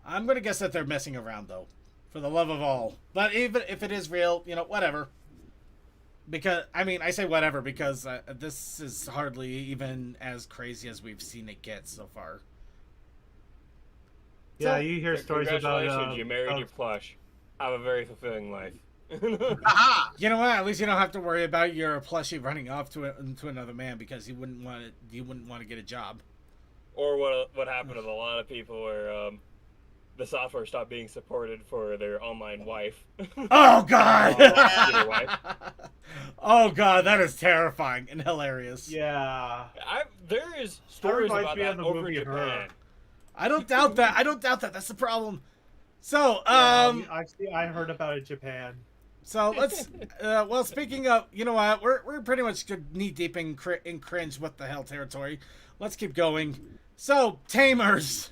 I'm gonna guess that they're messing around though, for the love of all. But even if it is real, whatever. Because, I mean, I say whatever because this is hardly even as crazy as we've seen it get so far. Yeah, So- you hear stories about Congratulations, you married your plush. Have a very fulfilling life. Aha! You know what? At least you don't have to worry about your plushie running off to another man because you wouldn't want to get a job. Or what happened with a lot of people where the software stopped being supported for their online wife. Oh God! Computer wife. Oh God, that is terrifying and hilarious. Yeah. There is stories reminds about me of that the over in movie Her. Japan. I don't doubt that. That's the problem. So, I heard about it in Japan. So let's. Well, speaking of, you know what? We're pretty much knee deep in cringe. What the hell territory? Let's keep going. So Tamers.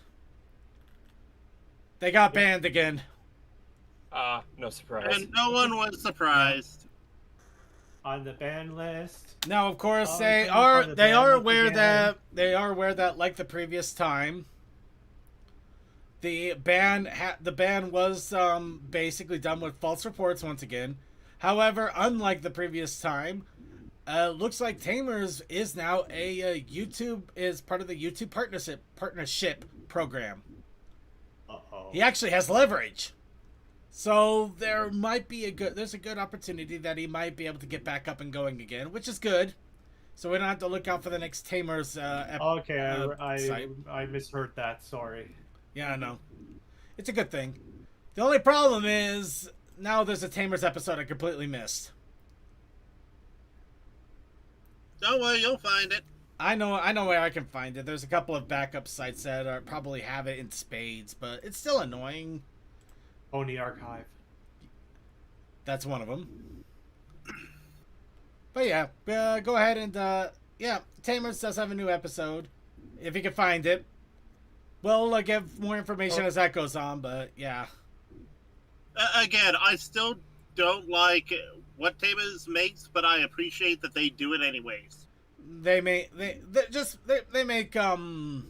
They got banned again. No surprise. And no one was surprised. On the ban list. Now, of course, Oh, they okay, are for the they ban are list aware again. that like the previous time, the ban was basically done with false reports once again. However, unlike the previous time, looks like Tamers is now is part of the YouTube partnership program. Uh-oh. He actually has leverage. So there might be there's a good opportunity that he might be able to get back up and going again, which is good. So we don't have to look out for the next Tamers Okay, site. I misheard that. Sorry. Yeah, I know. It's a good thing. The only problem is now there's a Tamers episode I completely missed. Don't worry, you'll find it. I know where I can find it. There's a couple of backup sites that probably have it in spades, but it's still annoying. Pony Archive. That's one of them. But yeah, go ahead and yeah, Tamers does have a new episode, if you can find it. We'll give more information as that goes on, but yeah. Again, I still don't like what Tamers makes, but I appreciate that they do it anyways. They make early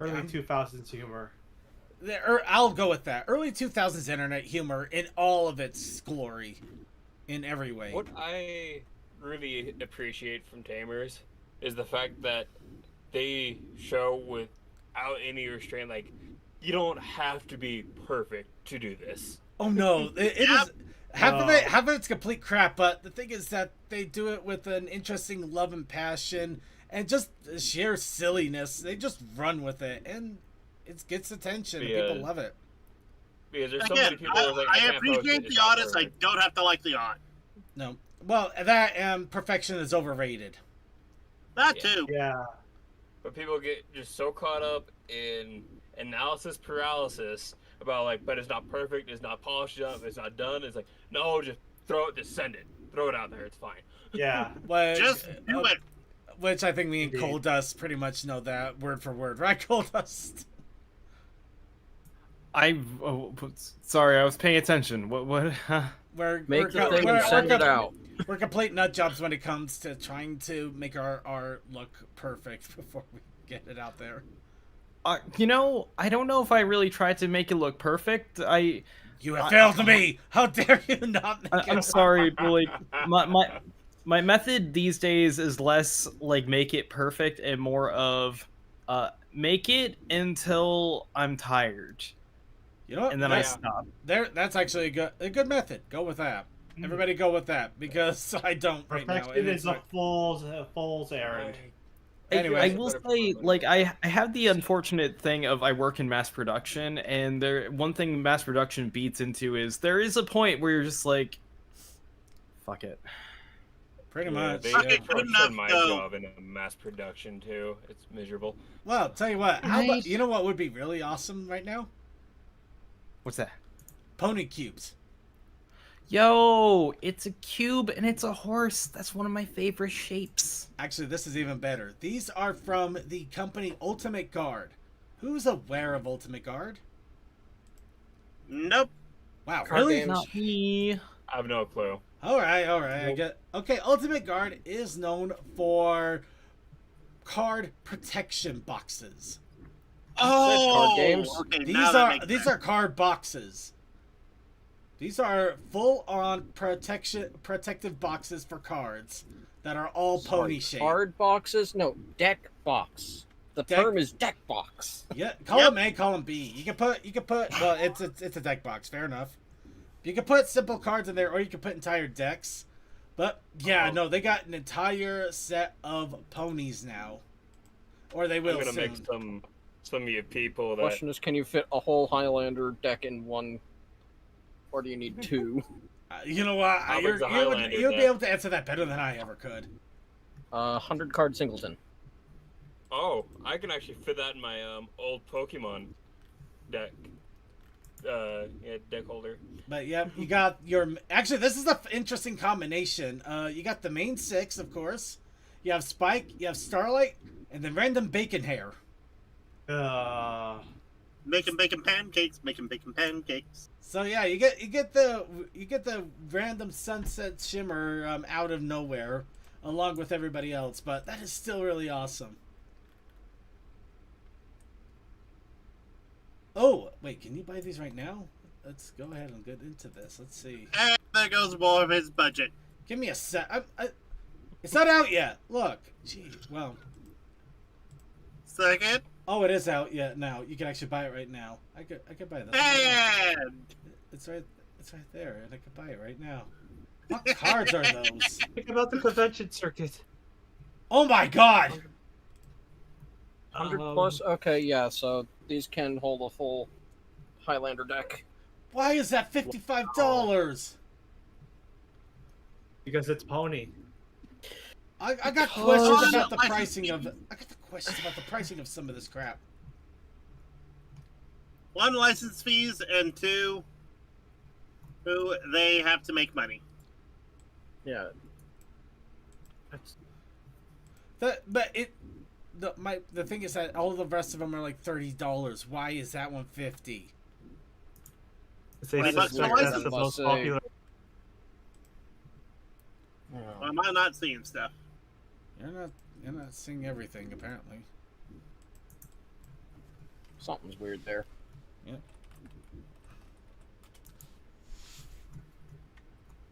Early 2000s humor. I'll go with that. Early 2000s internet humor in all of its glory, in every way. What I really appreciate from Tamers is the fact that they show without any restraint, like, you don't have to be perfect to do this. Oh no, it is half of it's complete crap. But the thing is that they do it with an interesting love and passion, and just sheer silliness. They just run with it, and it gets attention. And people love it. Because there's so many Again, people who are like, I can't post appreciate it, it's the not artist. I perfect. don't have to like the art. No, well, that perfection is overrated. That Yeah. too. Yeah. But people get just so caught up in analysis paralysis about, like, but it's not perfect, it's not polished up, it's not done. It's like, no, just send it. Throw it out there, it's fine. Yeah. Which, Just do it. Which I think me and Indeed. Coal Dust pretty much know that word for word, right, Coal Dust? Sorry, I was paying attention. What? Make the thing and send it out. We're complete nut jobs when it comes to trying to make our art look perfect before we get it out there. You know, I don't know if I really tried to make it look perfect. You have failed me. How dare you not make I'm it? sorry, but like my method these days is less like make it perfect and more of make it until I'm tired, You know what? and then I stop. That's actually a good method. Go with that. Everybody go with that because I don't right now. Perfection is a fool's errand. Anyway, I will say, like, I have the unfortunate thing of I work in mass production, and one thing mass production beats into is there is a point where you're just like, fuck it. Pretty Yeah, much. they Okay, approach good enough, my though. job in a mass production too. It's miserable. Well, tell you what. How about you know what would be really awesome right now? What's that? Pony cubes. Yo, it's a cube and it's a horse. That's one of my favorite shapes. Actually, this is even better. These are from the company Ultimate Guard. Who's aware of Ultimate Guard? Nope. Wow, Card really? games. Not me. I have no clue. All right. I get. Okay, Ultimate Guard is known for card protection boxes. Oh, card games? okay. Now that makes These sense. are card boxes. These are full-on protective boxes for cards that are all pony shaped. Card boxes? No, deck box. The Deck- term is deck box. Yeah, call Yep. them A, call them B. You can put. Well, it's a deck box. Fair enough. You can put simple cards in there, or you can put entire decks. But yeah, no, they got an entire set of ponies now, or they will I'm gonna soon. make some of you people that Question is, can you fit a whole Highlander deck in one, or do you need two? You know what? How big's a You would Highlander be deck? able to answer that better than I ever could. 100 card singleton. Oh, I can actually fit that in my old Pokemon deck. Yeah, deck holder. But yeah, you got your. Actually, this is an interesting combination. You got the main six, of course. You have Spike, you have Starlight, and then random bacon hair. Making bacon pancakes, making bacon pancakes. So yeah, you get the random sunset shimmer out of nowhere, along with everybody else. But that is still really awesome. Oh wait, can you buy these right now? Let's go ahead and get into this. Let's see. And there goes more of his budget. Give me a sec. It's not out yet. Look. Gee. Well. Second. Oh, it is out yet now. You can actually buy it right now. I could buy this. And It's right there, and I could buy it right now. What cards are those? Think about the convention circuit. Oh my god! 100 plus? Okay, yeah, so these can hold a full Highlander deck. Why is that $55? Because it's Pony. I got questions about the pricing of. I got the questions about the pricing of some of this crap. 1, license fees, and 2, who they have to make money. Yeah. The thing is that all the rest of them are like $30. Why is that one $50? They $20 suspect for that's license. the most popular. Or am I not seeing stuff? You're not seeing everything apparently. Something's weird there. Yep.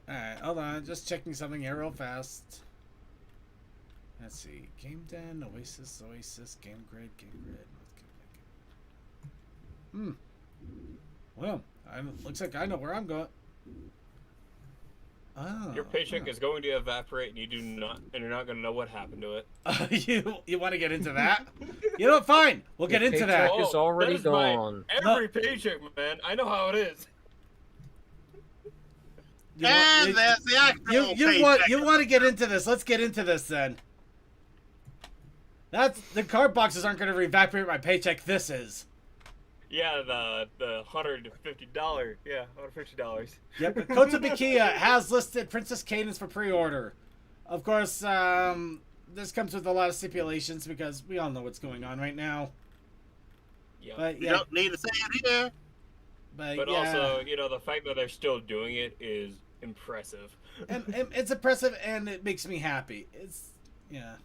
Alright, hold on, just checking something here real fast. Let's see. Game Den, Oasis, Game Grid. Well, looks like I know where I'm going. Oh, Your paycheck is going to evaporate, and you're not going to know what happened to it. You want to get into that? You know what? Fine. We'll get into that. Paycheck is already that is my gone. Every paycheck, man. I know how it is. And there's the actual You want to get into this? Let's get into this then. The card boxes aren't going to evaporate my paycheck. This is. Yeah, the $150. Yeah, $150. Yep. Kotobukiya has listed Princess Cadence for pre-order. Of course, this comes with a lot of stipulations because we all know what's going on right now. Yeah. But You yeah, don't need to say it here. But yeah. also, the fact that they're still doing it is impressive. and it's impressive and it makes me happy. Yeah.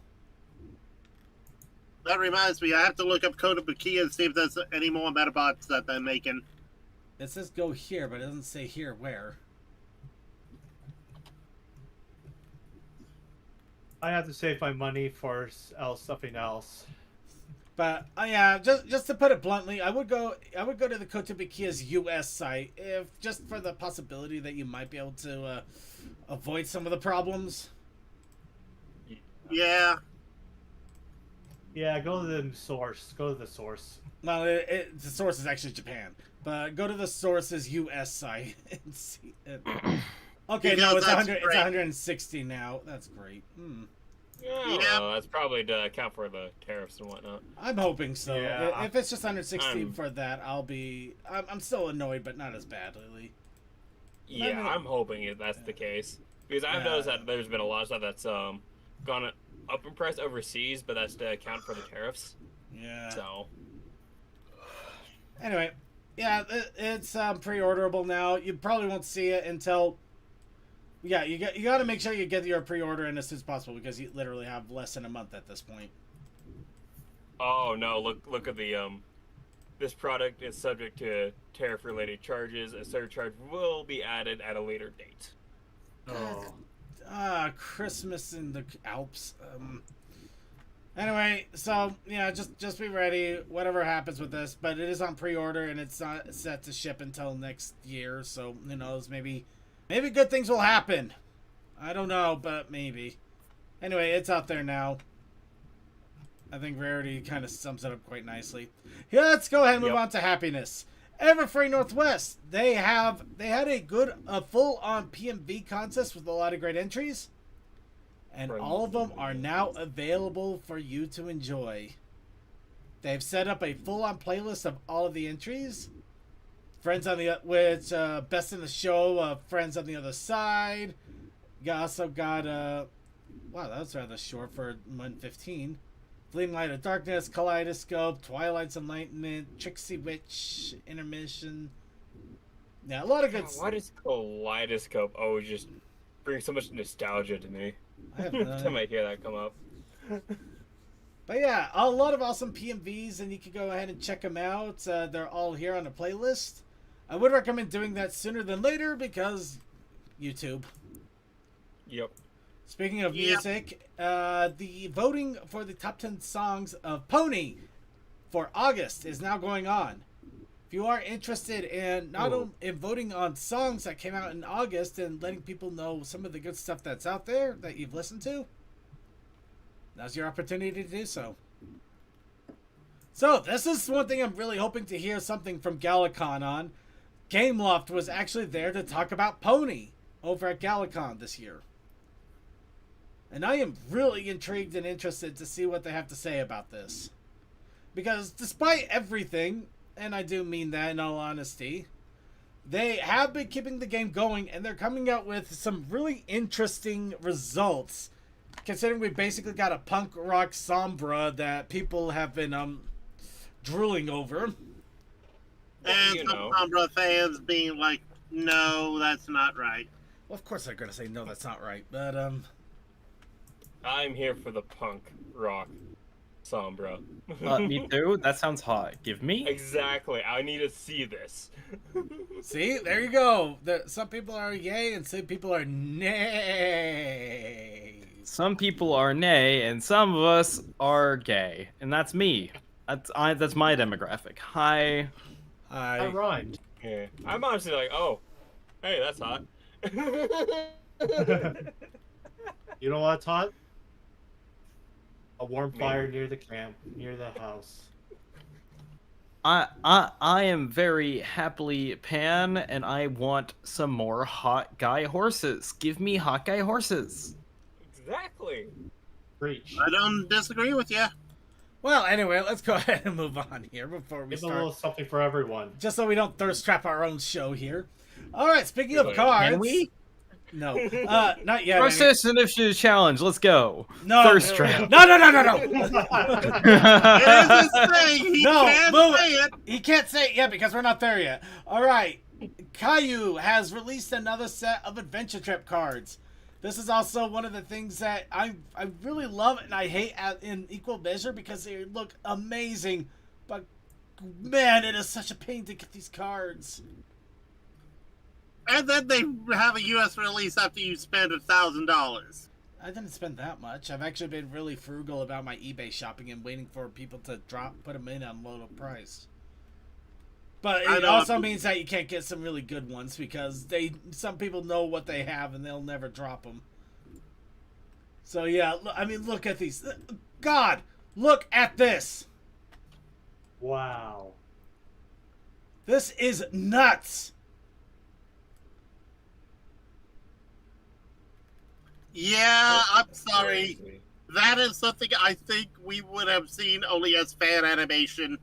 That reminds me, I have to look up Kotobukiya and see if there's any more Metabots that they're making. It says go here, but it doesn't say here where. I have to save my money for something else. But yeah, just to put it bluntly, I would go to the Kotobukiya's US site if just for the possibility that you might be able to avoid some of the problems. Yeah. Yeah, go to the source. Go to the source. Well, the source is actually Japan, but go to the source's US site and see it. Okay, no, it's 100. It's 160 now. That's great. Yeah, that's probably to account for the tariffs and whatnot. I'm hoping so. Yeah. If it's just 160 for that, I'm still annoyed, but not as badly. Yeah, I'm hoping that's the case because I've noticed that there's been a lot of stuff that's gone up in price overseas, but that's to account for the tariffs. Yeah. So. Anyway, yeah, it's pre-orderable now. You probably won't see it until. Yeah, you got to make sure you get your pre-order in as soon as possible because you literally have less than a month at this point. Oh no! Look at the This product is subject to tariff-related charges. A surcharge will be added at a later date. Oh. Christmas in the Alps. Anyway, so yeah, just be ready. Whatever happens with this, but it is on pre-order and it's not set to ship until next year. So who knows? Maybe good things will happen. I don't know, but maybe. Anyway, it's out there now. I think Rarity kind of sums it up quite nicely. Yeah, let's go ahead and move on to happiness. Everfree Northwest, they had a full-on PMV contest with a lot of great entries, and all of them are now available for you to enjoy. They've set up a full-on playlist of all of the entries. Best in the show, Friends on the Other Side. You also got wow, that was rather short for 1:15. Fleeting Light of Darkness, Kaleidoscope, Twilight's Enlightenment, Trixie Witch, Intermission. Yeah, a lot of good God, why does Kaleidoscope always just bring so much nostalgia to me? I have Every time I hear that come up. But yeah, a lot of awesome PMVs, and you can go ahead and check them out. They're all here on the playlist. I would recommend doing that sooner than later because YouTube. Yep. Speaking of music, the voting for the top 10 songs of Pony for August is now going on. If you are interested in in voting on songs that came out in August and letting people know some of the good stuff that's out there that you've listened to, now's your opportunity to do so. So this is one thing I'm really hoping to hear something from Galacon on. Gameloft was actually there to talk about Pony over at Galacon this year. And I am really intrigued and interested to see what they have to say about this. Because despite everything, and I do mean that in all honesty, they have been keeping the game going, and they're coming out with some really interesting results. Considering we basically got a punk rock Sombra that people have been drooling over. And some Sombra fans being like, no, that's not right. Well, of course they're going to say, no, that's not right. But, I'm here for the punk rock Sombra. Me too. That sounds hot. Give me. Exactly. I need to see this. see, there you go. Some people are yay and some people are nay. Some people are nay, and some of us are gay, and that's me. That's my demographic. Hi. I rhymed. Yeah. I'm honestly like, oh, hey, that's hot. You know what's hot? A warm fire near the camp, near the house. I am very happily pan, and I want some more hot guy horses. Give me hot guy horses. Exactly. Preach. I don't disagree with you. Well, anyway, let's go ahead and move on here before we Give a start. little something for everyone. Just so we don't thirst trap our own show here. All right, speaking of cards. Can we? No, not yet. Process Initiative Challenge. Let's go. No. Thirst trap. No. It is his thing. He No, can't move say it. He can't say it yet because we're not there yet. All right. Caillou has released another set of Adventure Trip cards. This is also one of the things that I really love and I hate in equal measure because they look amazing. But, man, it is such a pain to get these cards. And then they have a U.S. release after you spend $1,000. I didn't spend that much. I've actually been really frugal about my eBay shopping and waiting for people to put them in on low price. But it also means that you can't get some really good ones because some people know what they have and they'll never drop them. So yeah, I mean, look at these. God, look at this. Wow. This is nuts. Yeah, I'm sorry. That is something I think we would have seen only as fan animation.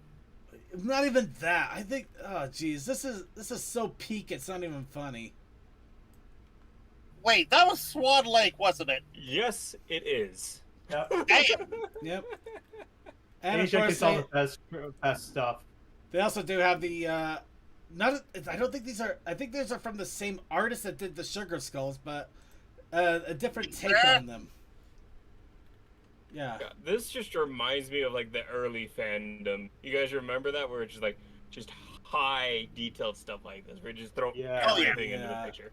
Not even that. I think. Oh, geez, this is so peak. It's not even funny. Wait, that was Swan Lake, wasn't it? Yes, it is. Yep. Damn. Yep. And of Asia course, gets all the best stuff. they also do have the. I don't think these are. I think these are from the same artist that did the Sugar Skulls, but a different take on them. Yeah. Yeah, this just reminds me of like the early fandom. You guys remember that, where it's just high detailed stuff like this, where you just throw everything into the picture.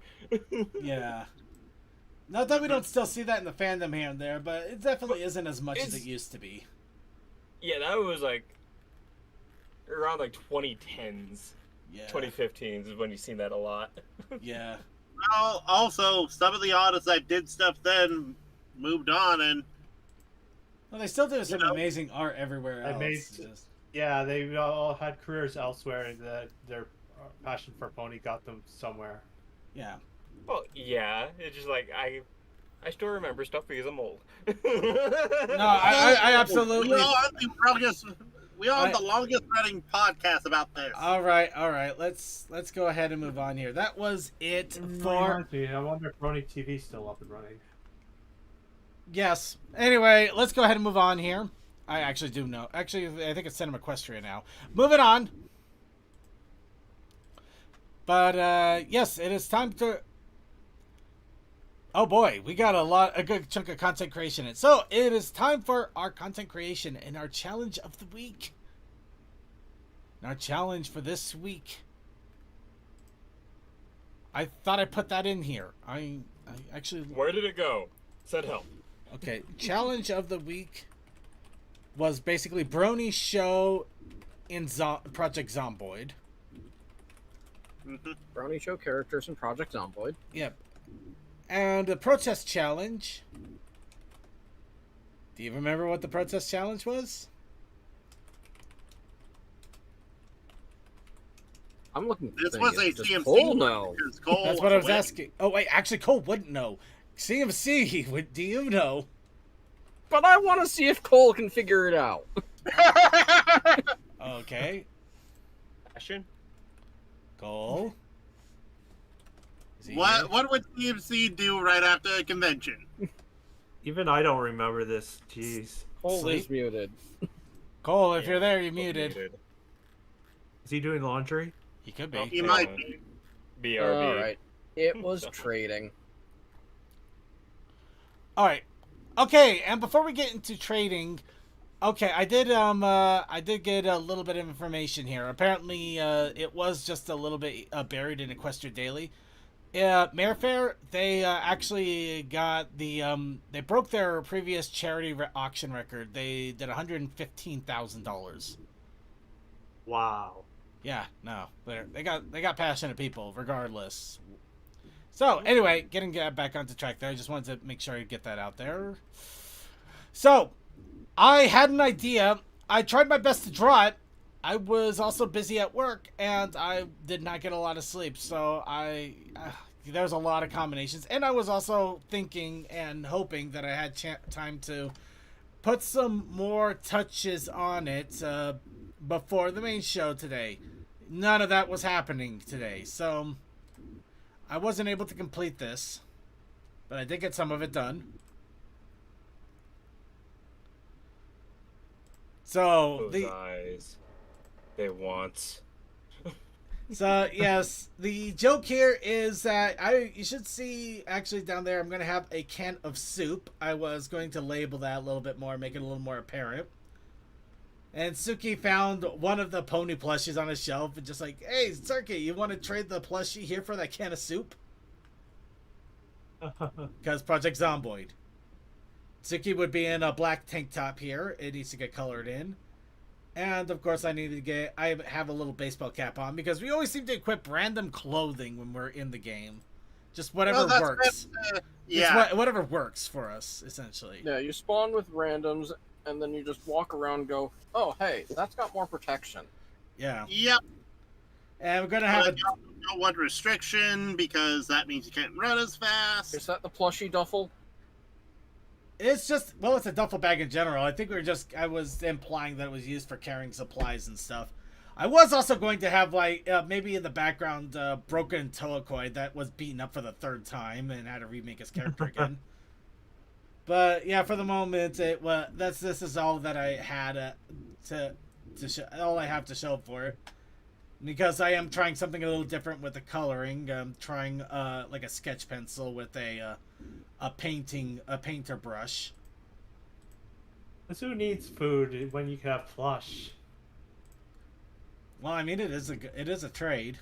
Yeah. Not that we don't still see that in the fandom here and there, but it definitely isn't as much as it used to be. Yeah, that was like around like 2010s, Yeah. 2015s is when you seen that a lot. Yeah. Well, also, some of the artists that did stuff then moved on, and Well, they still do some amazing art everywhere else. Yeah, they all had careers elsewhere, and their passion for Pony got them somewhere. Yeah. Well, yeah, it's just like I still remember stuff because I'm old. No, I absolutely. We are on the longest running podcast about this. All right. Let's go ahead and move on here. That was it for. I wonder if Brony TV's still up and running. Yes. Anyway, let's go ahead and move on here. I actually do know. Actually, I think it's Cinema Equestria now. Moving on. But, yes, it is time to... Oh boy, we got a good chunk of content creation in. So, it is time for our content creation and our challenge of the week. And our challenge for this week... I thought I put that in here. I actually... Where did it go? Said help. Okay, challenge of the week was basically Brony's show in Project Zomboid. Brony show characters in Project Zomboid. Yep. And the protest challenge. Do you remember what the protest challenge was? I'm looking at This the was thing. a Does CMC. Cole know? because Cole That's what I was went. asking. Oh, wait, actually, Cole wouldn't know. CMC, do you know? But I want to see if Cole can figure it out. Okay. Fashion? Cole? Is he here? What would CMC do right after a convention? Even I don't remember this. Jeez. Cole Sleep? is muted. Cole, if you're there, you're muted. Is he doing laundry? He could Oh, be. He might be. BRB. Alright. It was trading. All right. Okay, and before we get into trading, okay, I did get a little bit of information here. Apparently, it was just a little bit buried in Equestria Daily. Mayfair, they actually got the they broke their previous charity auction record. They did $115,000. Wow. Yeah, no, they got passionate people regardless. So anyway, getting back onto track there, I just wanted to make sure I get that out there. So I had an idea. I tried my best to draw it. I was also busy at work, and I did not get a lot of sleep. So there was a lot of combinations, and I was also thinking and hoping that I had time to put some more touches on it before the main show today. None of that was happening today, so I wasn't able to complete this, but I did get some of it done. So Those eyes. They want. So yes, the joke here is that you should see actually down there. I'm gonna have a can of soup. I was going to label that a little bit more, make it a little more apparent. And Suki found one of the pony plushies on his shelf and just like, hey, Suki, you want to trade the plushie here for that can of soup? Because Project Zomboid. Suki would be in a black tank top here. It needs to get colored in. And of course I have a little baseball cap on because we always seem to equip random clothing when we're in the game. Just whatever works. Yeah. Whatever works for us, essentially. Yeah, you spawn with randoms, and then you just walk around and go, oh, hey, that's got more protection. Yeah. Yep. And we're going to have a... You don't want restriction because that means you can't run as fast. Is that the plushie duffel? It's just, well, it's a duffel bag in general. I think I was implying that it was used for carrying supplies and stuff. I was also going to have, like, maybe in the background, Broken Toakoi that was beaten up for the third time and had to remake his character again. But, yeah, for the moment, this is all that I had all I have to show for it. Because I am trying something a little different with the coloring. I'm trying, like a sketch pencil with a painter brush. Who needs food when you can have plush? Well, I mean, it is a trade.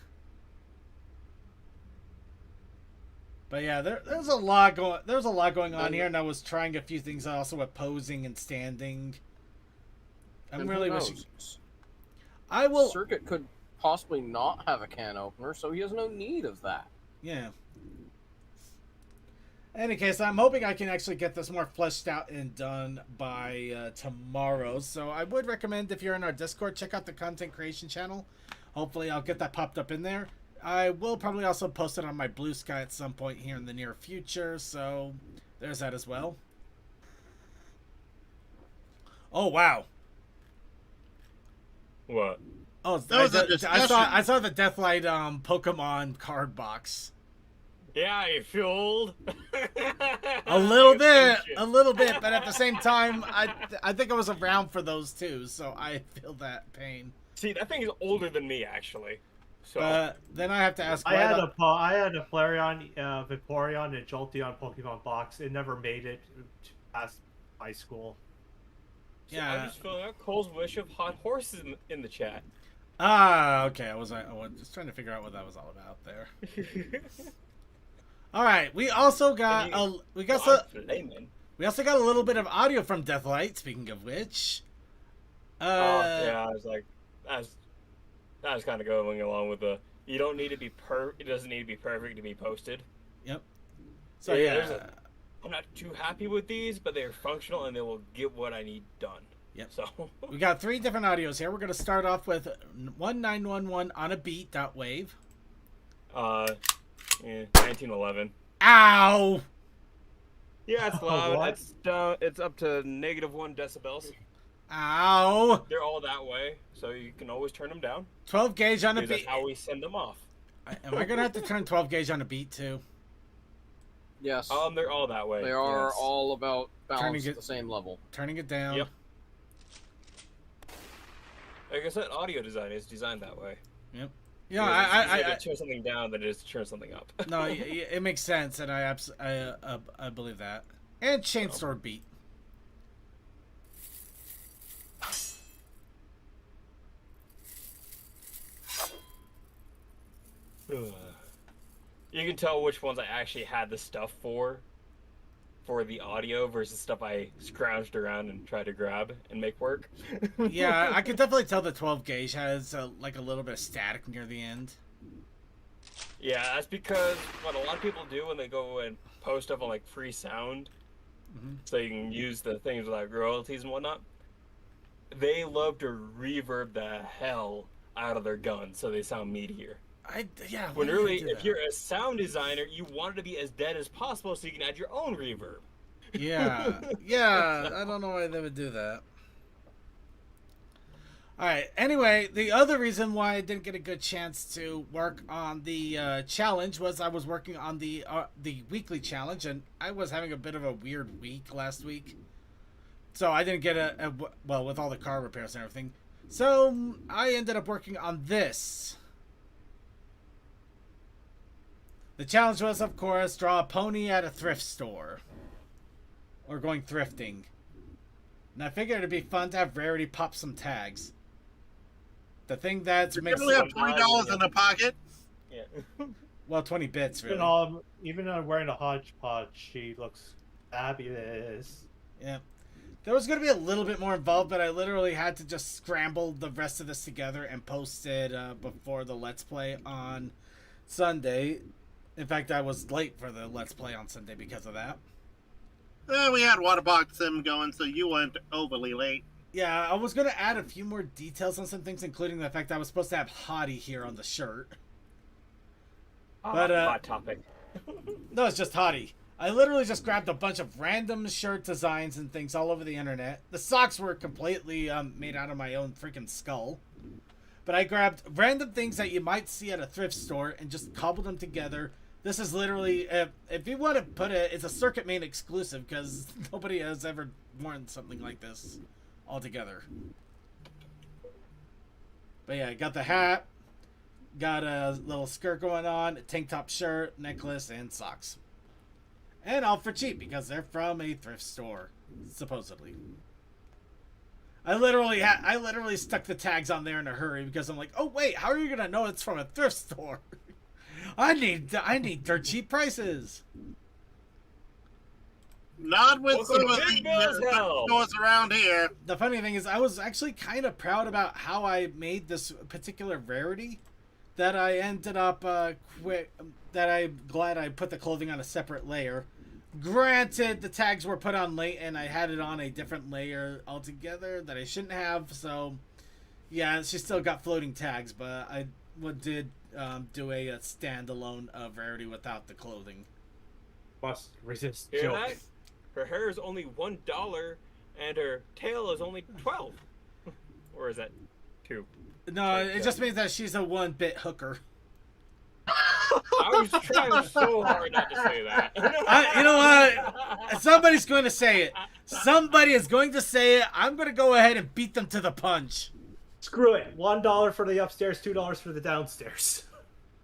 But yeah, there's a lot going on here, and I was trying a few things also with posing and standing. I'm And really who wishing. knows? I will. Circuit could possibly not have a can opener, so he has no need of that. Yeah. In any case, I'm hoping I can actually get this more fleshed out and done by tomorrow. So I would recommend, if you're in our Discord, check out the content creation channel. Hopefully I'll get that popped up in there. I will probably also post it on my Blue Sky at some point here in the near future. So there's that as well. Oh, wow. What? Oh, That was a I discussion. saw the Deathlight Pokemon card box. Yeah, you feel old. A little bit, but at the same time, I think I was around for those too, so I feel that pain. See, that thing is older than me, actually. So But then I have to ask, I had a Flareon, Vaporeon, and Jolteon Pokemon box. It never made it past high school. Yeah. I'm just filling out Cole's wish of hot horses in the chat. Ah, okay. I was just trying to figure out what that was all about there. All right, we also got we also got a little bit of audio from Deathlight. Speaking of which, yeah, I was like, that was kind of going along with the. You don't need to be It doesn't need to be perfect to be posted. Yep. So yeah, I'm not too happy with these, but they're functional and they will get what I need done. Yep. So we got 3 different audios here. We're gonna start off with 1911 on a beat. Wave. 1911. Ow! Yeah, it's loud. It's up to -1 decibels. Ow! They're all that way, so you can always turn them down. 12 gauge on a beat. That's how we send them off. Am I gonna have to turn 12 gauge on a beat too? Yes. They're all that way. They are yes. all about balanced at the same level. Turning it down. Yep. Like I said, audio design is designed that way. Yep. Yeah, I turn something down than it is to turn something up. No, it makes sense, and I believe that. And chainsword beat. You can tell which ones I actually had the stuff for the audio versus stuff I scrounged around and tried to grab and make work. Yeah, I could definitely tell the 12 gauge has like a little bit of static near the end. Yeah, that's because what a lot of people do when they go and post stuff on like free sound, so you can use the things with like royalties and whatnot. They love to reverb the hell out of their guns so they sound meatier. When really, if you're a sound designer, you want it to be as dead as possible so you can add your own reverb. Yeah, I don't know why they would do that. All right. Anyway, the other reason why I didn't get a good chance to work on the challenge was I was working on the weekly challenge, and I was having a bit of a weird week last week, so I didn't get well with all the car repairs and everything. So I ended up working on this. The challenge was, of course, draw a pony at a thrift store. Or going thrifting. And I figured it'd be fun to have Rarity pop some tags. The thing that's You makes only have $20 in the pocket. Yeah. Well, 20 bits, really. Even wearing a hodgepodge, she looks fabulous. Yeah. There was going to be a little bit more involved, but I literally had to just scramble the rest of this together and post it before the Let's Play on Sunday. In fact, I was late for the Let's Play on Sunday because of that. We had Waterbox Sim going, so you weren't overly late. Yeah, I was going to add a few more details on some things, including the fact that I was supposed to have Hottie here on the shirt. But, hot topic. No, it's just Hottie. I literally just grabbed a bunch of random shirt designs and things all over the internet. The socks were completely made out of my own freaking skull. But I grabbed random things that you might see at a thrift store and just cobbled them together. This is literally, if you want to put it, it's a Circuit Main exclusive because nobody has ever worn something like this altogether. But yeah, got the hat, got a little skirt going on, a tank top shirt, necklace, and socks. And all for cheap because they're from a thrift store, supposedly. I literally stuck the tags on there in a hurry because I'm like, oh wait, how are you gonna know it's from a thrift store? I need dirt cheap prices. Not with some of the stores around here. The funny thing is, I was actually kind of proud about how I made this particular rarity. That I ended up that I'm glad I put the clothing on a separate layer. Granted, the tags were put on late, and I had it on a different layer altogether that I shouldn't have. So, yeah, she still got floating tags, but I did do a standalone of rarity without the clothing. Must resist Hear joke. that? Her hair is only $1, and her tail is only 12. Or is that 2? No, it just means that she's a 1-bit hooker. I was trying so hard not to say that. You know what? Somebody's going to say it. Somebody is going to say it. I'm going to go ahead and beat them to the punch. Screw it. $1 for the upstairs, $2 for the downstairs.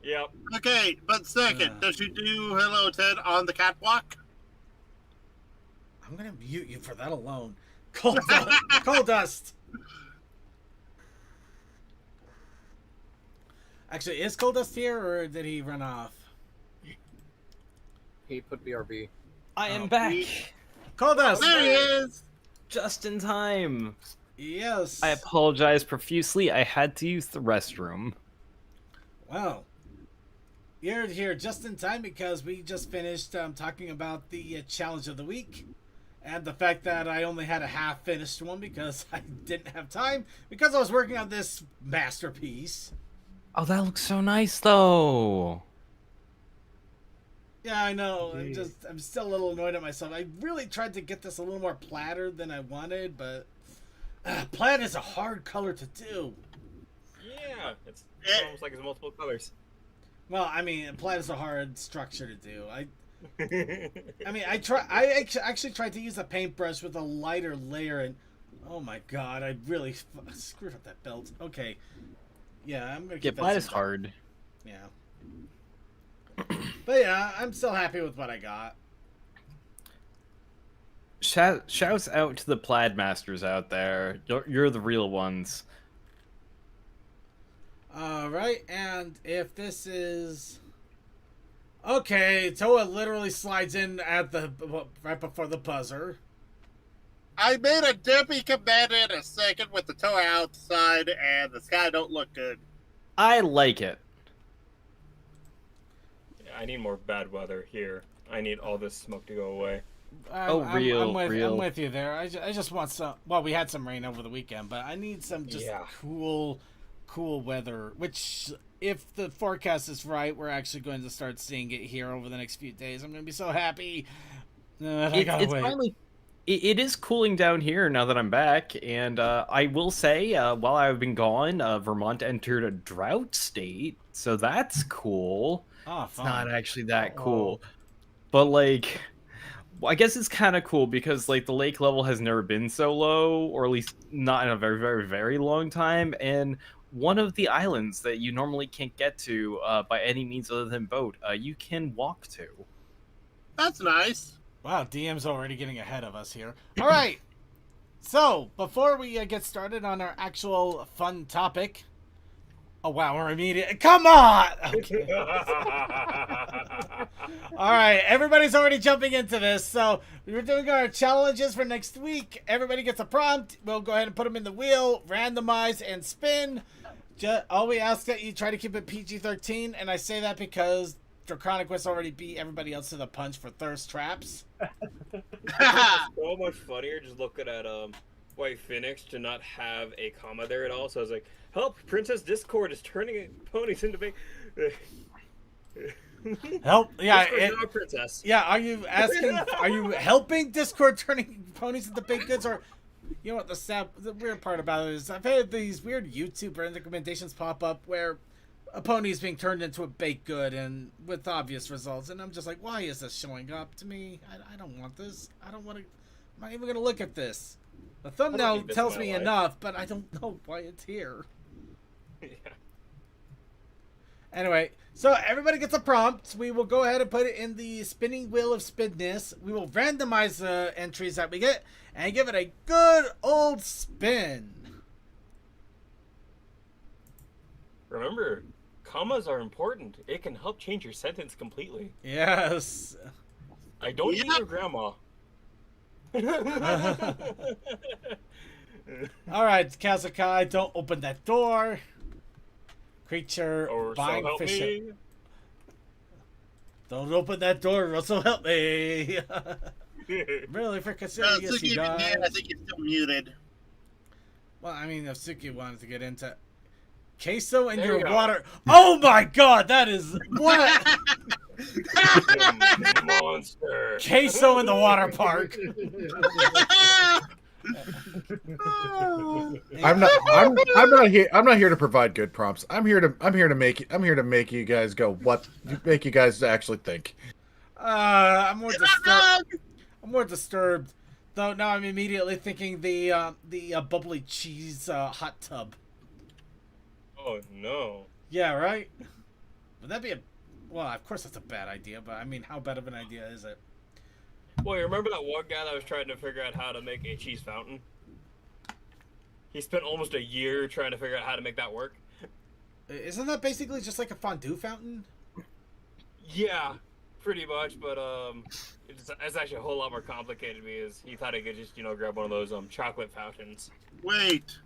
Yep. Okay, but second, does you do Hello Ted on the catwalk? I'm going to mute you for that alone. Coal dust. Actually, is Coal Dust here, or did he run off? He put BRB. I am back. Coal Dust! There he is! Just in time. Yes. I apologize profusely. I had to use the restroom. Well, you're here just in time because we just finished talking about the challenge of the week. And the fact that I only had a half-finished one because I didn't have time because I was working on this masterpiece. Oh, that looks so nice, though. Yeah, I know. I'm still a little annoyed at myself. I really tried to get this a little more platter than I wanted, but plaid is a hard color to do. Yeah, it's almost like it's multiple colors. Well, I mean, plaid is a hard structure to do. I actually tried to use a paintbrush with a lighter layer, and oh my god, I really screwed up that belt. Okay, yeah, I'm gonna keep that. Plaid is hard. Yeah, but yeah, I'm still happy with what I got. Shouts out to the plaid masters out there. You're the real ones. All right, and if this is okay, Toa literally slides in at the right before the buzzer. I made a Debbie commander in a second with the toe outside, and the sky don't look good. I like it. I need more bad weather here. I need all this smoke to go away. I'm with you there. I just want some. Well, we had some rain over the weekend, but I need some just cool weather. Which, if the forecast is right, we're actually going to start seeing it here over the next few days. I'm going to be so happy. It's finally. It is cooling down here now that I'm back, and I will say, while I've been gone, Vermont entered a drought state, so that's cool. Oh, it's not actually that cool, but like, I guess it's kind of cool because like the lake level has never been so low, or at least not in a very, very, very long time, and one of the islands that you normally can't get to by any means other than boat, you can walk to. That's nice. Wow, DM's already getting ahead of us here. All right. So, before we get started on our actual fun topic. Oh, wow, we're immediate. Come on! Okay. All right, everybody's already jumping into this. So, we're doing our challenges for next week. Everybody gets a prompt. We'll go ahead and put them in the wheel, randomize, and spin. All we ask that you try to keep it PG-13, and I say that because Draconic Quest already beat everybody else to the punch for thirst traps. So much funnier just looking at White Phoenix to not have a comma there at all. So I was like, "Help! Princess Discord is turning ponies into big." Help! Yeah, princess. Yeah. Are you asking? Are you helping Discord turning ponies into baked goods, or you know what? The weird part about it is I've had these weird YouTube recommendations pop up where a pony is being turned into a baked good and with obvious results, and I'm just like, why is this showing up to me? I don't want this. I don't want to. I'm not even going to look at this. The thumbnail tells me enough, but I don't know why it's here. Yeah. Anyway, so everybody gets a prompt. We will go ahead and put it in the spinning wheel of Spidness. We will randomize the entries that we get and give it a good old spin. Remember, commas are important. It can help change your sentence completely. Yes. I don't need your grandma. Alright, Kazakai, don't open that door. Creature, Or buying so help fish. me. Don't open that door, Russell, help me. Really, freaking serious, you guys. I think you're still muted. Well, I mean, if Suki wanted to get into queso in There your you go. water. Oh my god, that is what? You monster. Queso in the water park. I'm not here. I'm not here to provide good prompts. I'm here to make you guys go. Make you guys actually think. I'm more disturbed. I'm more disturbed, though. Now I'm immediately thinking the bubbly cheese hot tub. Oh no. Yeah, right. Would that be a? Well, of course that's a bad idea, but I mean, how bad of an idea is it? Well, you remember that one guy that was trying to figure out how to make a cheese fountain? He spent almost a year trying to figure out how to make that work. Isn't that basically just like a fondue fountain? Yeah, pretty much, but it's actually a whole lot more complicated because he thought he could just grab one of those chocolate fountains. Wait.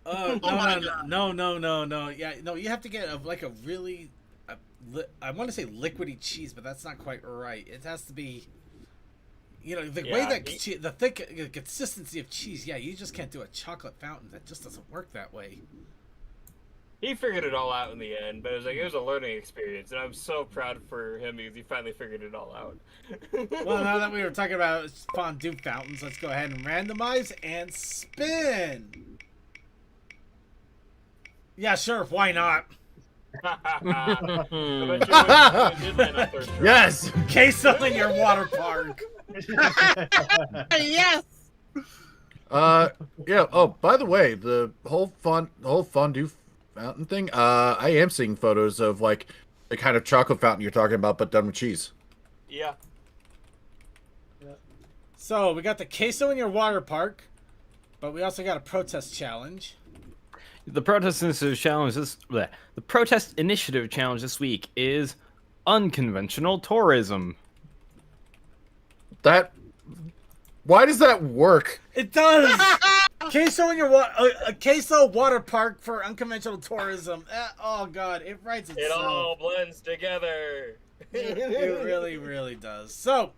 Oh my no. Yeah, no, you have to get a really I want to say liquidy cheese, but that's not quite right. It has to be the way that the thick consistency of cheese. Yeah, you just can't do a chocolate fountain. That just doesn't work that way. He figured it all out in the end, but it was a learning experience, and I'm so proud for him because he finally figured it all out. Well, now that we were talking about fondue fountains, let's go ahead and randomize and spin. Yeah, sure. Why not? Yes. Queso in your water park. Yes. Yeah. Oh, by the way, the whole fondue fountain thing. I am seeing photos of like the kind of chocolate fountain you're talking about, but done with cheese. Yeah. So we got the queso in your water park, but we also got a protest challenge. The protest initiative challenge this week is unconventional tourism. Why does that work? It does. Queso in your a queso water park for unconventional tourism. Oh god, it writes itself. It all blends together. It really, really does. So